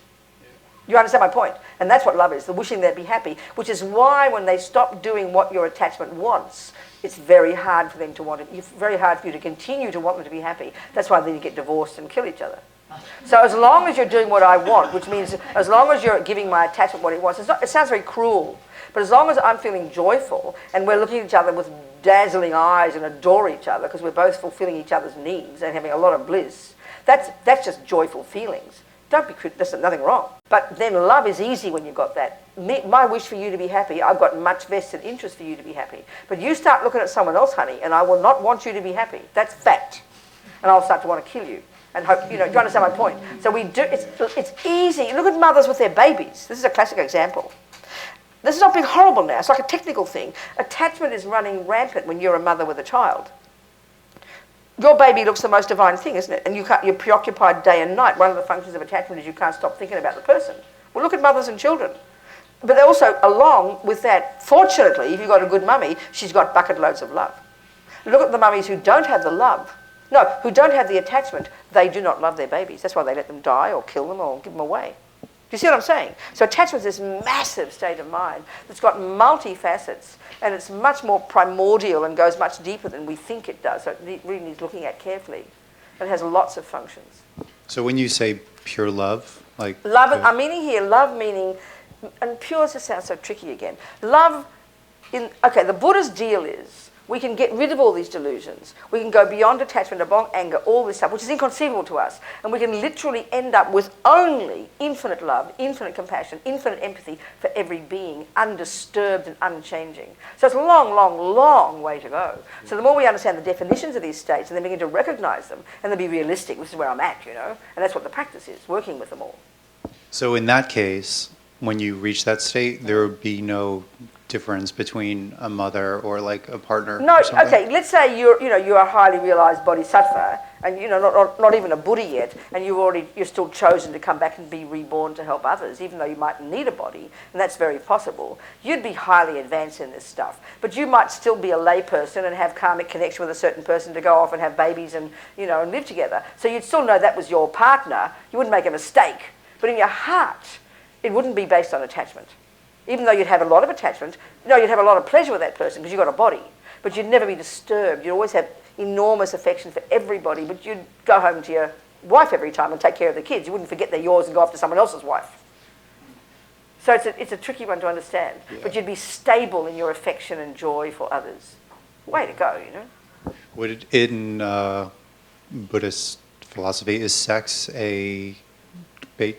Speaker 1: You understand my point? And that's what love is, the wishing they'd be happy, which is why when they stop doing what your attachment wants, it's very hard for them to want it. It's very hard for you to continue to want them to be happy. That's why then you get divorced and kill each other. So as long as you're doing what I want, which means as long as you're giving my attachment what it wants, it sounds very cruel, but as long as I'm feeling joyful and we're looking at each other with dazzling eyes and adore each other because we're both fulfilling each other's needs and having a lot of bliss, that's just joyful feelings. Don't be critical, there's nothing wrong. But then love is easy when you've got that. My wish for you to be happy, I've got much vested interest for you to be happy. But you start looking at someone else, honey, and I will not want you to be happy. That's fact. And I'll start to want to kill you. And hope, do you understand my point? So we do, it's easy. Look at mothers with their babies. This is a classic example. This is not being horrible now. It's like a technical thing. Attachment is running rampant when you're a mother with a child. Your baby looks the most divine thing, isn't it? And you're preoccupied day and night. One of the functions of attachment is you can't stop thinking about the person. Well, look at mothers and children. But also, along with that, fortunately, if you've got a good mummy, she's got bucket loads of love. Look at the mummies who don't have the love. No, who don't have the attachment, they do not love their babies. That's why they let them die or kill them or give them away. Do you see what I'm saying? So attachment is this massive state of mind that's got multi-facets, and it's much more primordial and goes much deeper than we think it does. So it really needs looking at carefully. It has lots of functions.
Speaker 4: So when you say pure love, like...
Speaker 1: Love, I'm meaning here, love meaning, and pure just sounds so tricky again. Love, the Buddha's deal is, we can get rid of all these delusions. We can go beyond attachment, beyond anger, all this stuff, which is inconceivable to us. And we can literally end up with only infinite love, infinite compassion, infinite empathy for every being, undisturbed and unchanging. So it's a long, long, long way to go. So the more we understand the definitions of these states and then begin to recognize them and then be realistic, this is where I'm at, and that's what the practice is, working with them all.
Speaker 4: So in that case, when you reach that state, there would be no difference between a mother or like a partner?
Speaker 1: No,
Speaker 4: or something?
Speaker 1: okay, let's say you're a highly realized bodhisattva and not even a Buddha yet, and you're still chosen to come back and be reborn to help others, even though you might need a body, and that's very possible. You'd be highly advanced in this stuff, but you might still be a lay person and have karmic connection with a certain person to go off and have babies and and live together. So you'd still know that was your partner. You wouldn't make a mistake, but in your heart, it wouldn't be based on attachment. Even though you'd have a lot of attachment, you'd have a lot of pleasure with that person because you've got a body, but you'd never be disturbed. You'd always have enormous affection for everybody, but you'd go home to your wife every time and take care of the kids. You wouldn't forget they're yours and go after someone else's wife. So it's a tricky one to understand, but you'd be stable in your affection and joy for others. Way to go,
Speaker 4: Would it, in Buddhist philosophy, is sex a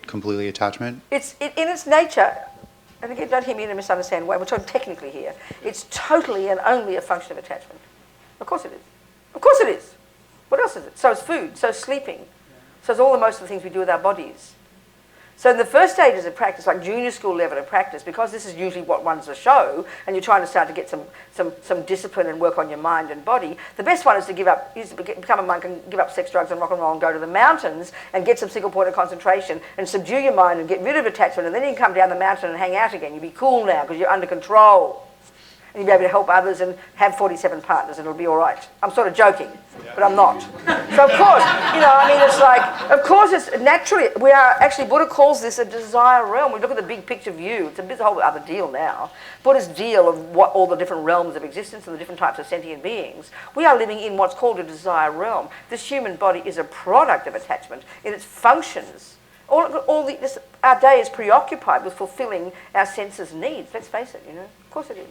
Speaker 4: completely attachment?
Speaker 1: It's in its nature. And again, don't hear me in a misunderstanding way. We're talking technically here. It's totally and only a function of attachment. Of course it is. Of course it is. What else is it? So is food. So is sleeping. So is all the most of the things we do with our bodies. So in the first stages of practice, like junior school level of practice, because this is usually what runs the show, and you're trying to start to get some discipline and work on your mind and body, the best one is to become a monk and give up sex, drugs, and rock and roll and go to the mountains and get some single point of concentration and subdue your mind and get rid of attachment, and then you can come down the mountain and hang out again. You'll be cool now because you're under control. And you'll be able to help others and have 47 partners and it'll be all right. I'm sort of joking, but I'm not. So of course, it's like, of course it's naturally, Buddha calls this a desire realm. We look at the big picture view, it's a whole other deal now. Buddha's deal of what all the different realms of existence and the different types of sentient beings. We are living in what's called a desire realm. This human body is a product of attachment in its functions. Our day is preoccupied with fulfilling our senses' needs. Let's face it, of course it is.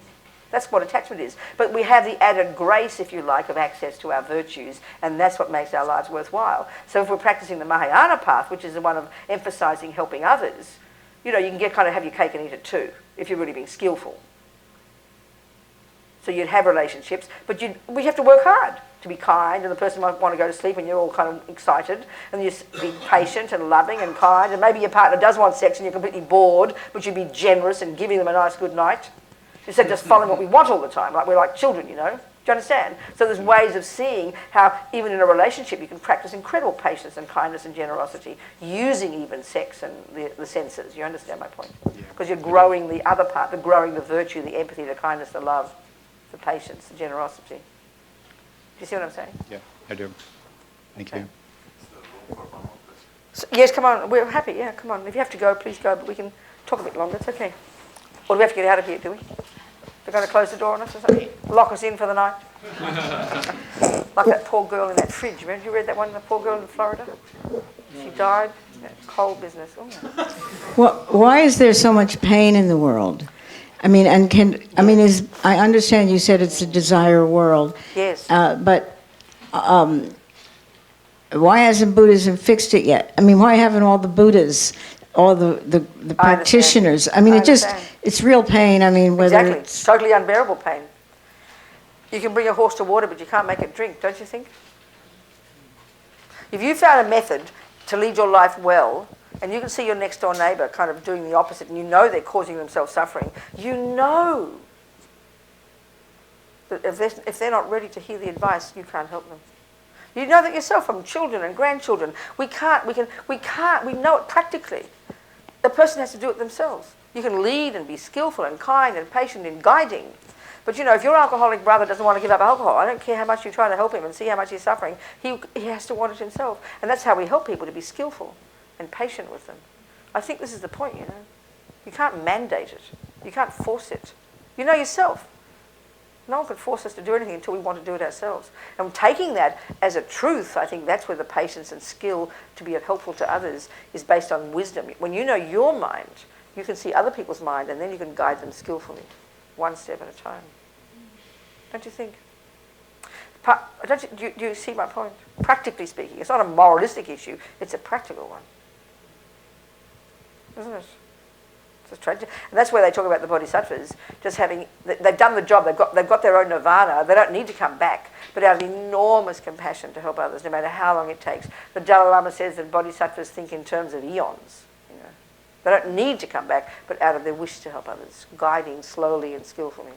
Speaker 1: That's what attachment is. But we have the added grace, if you like, of access to our virtues, and that's what makes our lives worthwhile. So if we're practicing the Mahayana path, which is the one of emphasizing helping others, you can have your cake and eat it too, if you're really being skillful. So you'd have relationships, but we have to work hard to be kind, and the person might want to go to sleep and you're all kind of excited, and you be patient and loving and kind, and maybe your partner does want sex and you're completely bored, but you'd be generous and giving them a nice good night. Instead of just following what we want all the time, like we're like children, Do you understand? So there's ways of seeing how even in a relationship you can practice incredible patience and kindness and generosity using even sex and the senses. You understand my point? Because you're growing the other part, growing the virtue, the empathy, the kindness, the love, the patience, the generosity. Do you see what I'm saying?
Speaker 4: Yeah, I do. Thank you.
Speaker 1: So, yes, come on. We're happy. Yeah, come on. If you have to go, please go, but we can talk a bit longer. It's okay. Or do we have to get out of here, do we? They're going to close the door on us or something? Lock us in for the night? Like that poor girl in that fridge. Remember you read that one, the poor girl in Florida? She died. That coal business. Oh.
Speaker 6: Why is there so much pain in the world? I understand you said it's a desire world.
Speaker 1: Yes.
Speaker 6: But why hasn't Buddhism fixed it yet? Why haven't all the Buddhas, all the practitioners? It's real pain. Whether
Speaker 1: exactly.
Speaker 6: it's
Speaker 1: Totally unbearable pain. You can bring a horse to water, but you can't make it drink, don't you think? If you found a method to lead your life well, and you can see your next door neighbour kind of doing the opposite, and they're causing themselves suffering, that if they're not ready to hear the advice, you can't help them. You know that yourself from children and grandchildren. We know it practically. The person has to do it themselves. You can lead and be skillful and kind and patient in guiding. But if your alcoholic brother doesn't want to give up alcohol, I don't care how much you try to help him and see how much he's suffering, he has to want it himself. And that's how we help people, to be skillful and patient with them. I think this is the point, You can't mandate it. You can't force it. You know yourself. No one can force us to do anything until we want to do it ourselves. And taking that as a truth, I think that's where the patience and skill to be helpful to others is based on wisdom. When you know your mind, you can see other people's mind, and then you can guide them skillfully, one step at a time. Don't you think? Do you see my point? Practically speaking, it's not a moralistic issue, it's a practical one. Isn't it? And that's where they talk about the bodhisattvas just they've done the job, they've got their own nirvana, they don't need to come back, but out of enormous compassion to help others, no matter how long it takes. The Dalai Lama says that bodhisattvas think in terms of eons. They don't need to come back, but out of their wish to help others, guiding slowly and skillfully.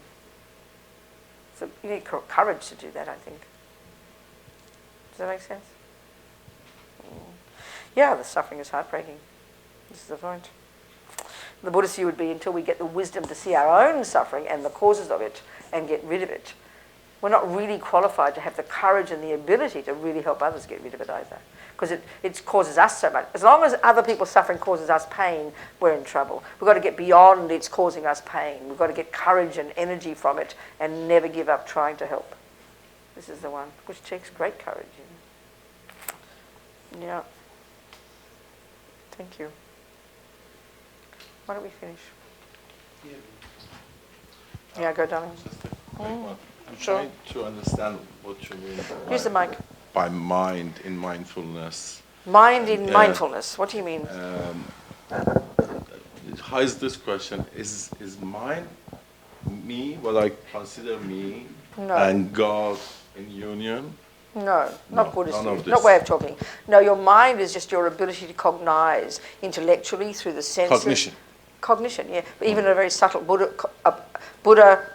Speaker 1: So you need courage to do that, I think. Does that make sense? Yeah, the suffering is heartbreaking. This is the point. The Buddhist view would be until we get the wisdom to see our own suffering and the causes of it and get rid of it. We're not really qualified to have the courage and the ability to really help others get rid of it either. Because it causes us so much. As long as other people's suffering causes us pain, we're in trouble. We've got to get beyond it's causing us pain. We've got to get courage and energy from it and never give up trying to help. This is the one, which takes great courage. Yeah. Thank you. Why don't we finish? Yeah, go, darling.
Speaker 7: I'm
Speaker 1: Sure.
Speaker 7: trying to understand what you mean
Speaker 1: Use the mic.
Speaker 7: by mind in mindfulness.
Speaker 1: Mind in mindfulness. What do you mean?
Speaker 7: How is this question? Is mind me, what I consider me,
Speaker 1: No.
Speaker 7: and God in union?
Speaker 1: No, not Buddhist
Speaker 7: none of
Speaker 1: view, not
Speaker 7: this.
Speaker 1: way of talking. No, your mind is just your ability to cognize intellectually through the senses.
Speaker 7: Cognition.
Speaker 1: Cognition, yeah. But even at a very subtle, Buddha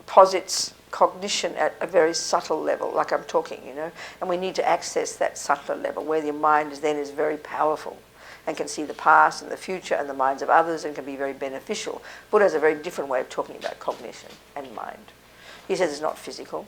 Speaker 1: posits cognition at a very subtle level, like I'm talking, you know. And we need to access that subtler level where your mind is very powerful and can see the past and the future and the minds of others and can be very beneficial. Buddha has a very different way of talking about cognition and mind. He says it's not physical.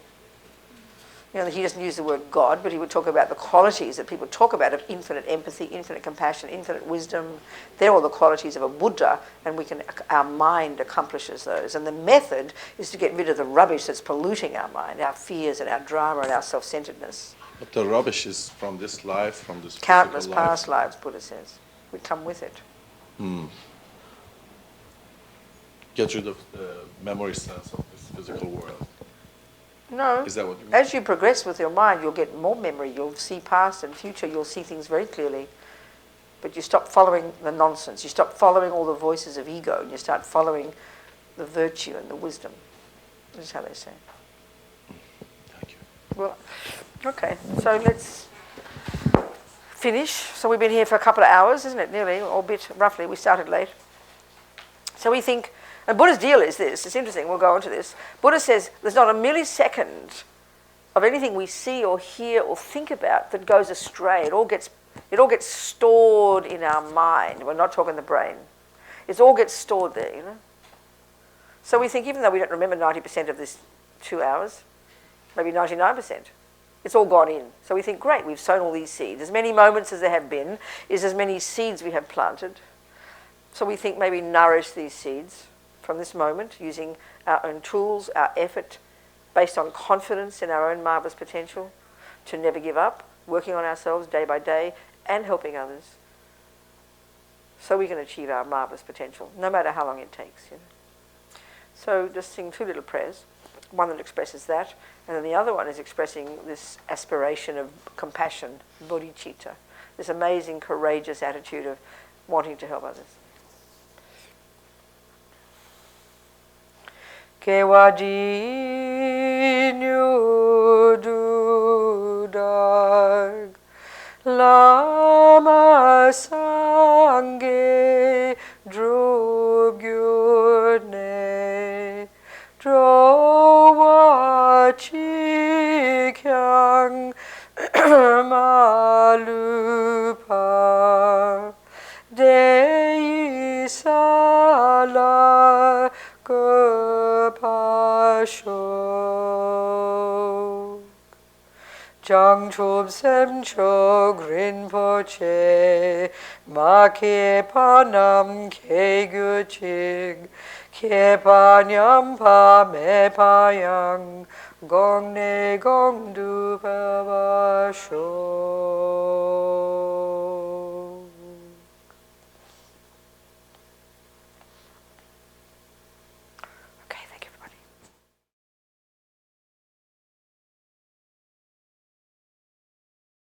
Speaker 1: You know, he doesn't use the word God, but he would talk about the qualities that people talk about of infinite empathy, infinite compassion, infinite wisdom. They're all the qualities of a Buddha, and our mind accomplishes those. And the method is to get rid of the rubbish that's polluting our mind, our fears and our drama and our self-centeredness.
Speaker 7: But the rubbish is from this life, from this
Speaker 1: Countless
Speaker 7: physical life.
Speaker 1: past lives, Buddha says. We come with it.
Speaker 7: Get rid of the memory sense of this physical world.
Speaker 1: No.
Speaker 7: Is that what you mean?
Speaker 1: As you progress with your mind, you'll get more memory. You'll see past and future. You'll see things very clearly. But you stop following the nonsense. You stop following all the voices of ego, and you start following the virtue and the wisdom. This is how they say.
Speaker 7: Thank you.
Speaker 1: Well, okay. So let's finish. So we've been here for a couple of hours, isn't it? Nearly, or a bit, roughly. We started late. So we think... And Buddha's deal is this, it's interesting, we'll go into this. Buddha says there's not a millisecond of anything we see or hear or think about that goes astray. It all gets stored in our mind. We're not talking the brain. It all gets stored there, you know. So we think even though we don't remember 90% of this 2 hours, maybe 99%, it's all gone in. So we think, great, we've sown all these seeds. As many moments as there have been is as many seeds we have planted. So we think maybe nourish these seeds from this moment, using our own tools, our effort, based on confidence in our own marvellous potential, to never give up, working on ourselves day by day, and helping others, so we can achieve our marvellous potential, no matter how long it takes. You know? So just sing 2 little prayers, one that expresses that, and then the other one is expressing this aspiration of compassion, bodhicitta, this amazing, courageous attitude of wanting to help others. Kewaji nyududag lama sangye drugyune drowachi kyang malupa dei sala Pasho Jangchub Semchog Rinpoche Make Panam Keguchig Kepanyam Pa Me Payang Gong Ne Gong Du Pa Basho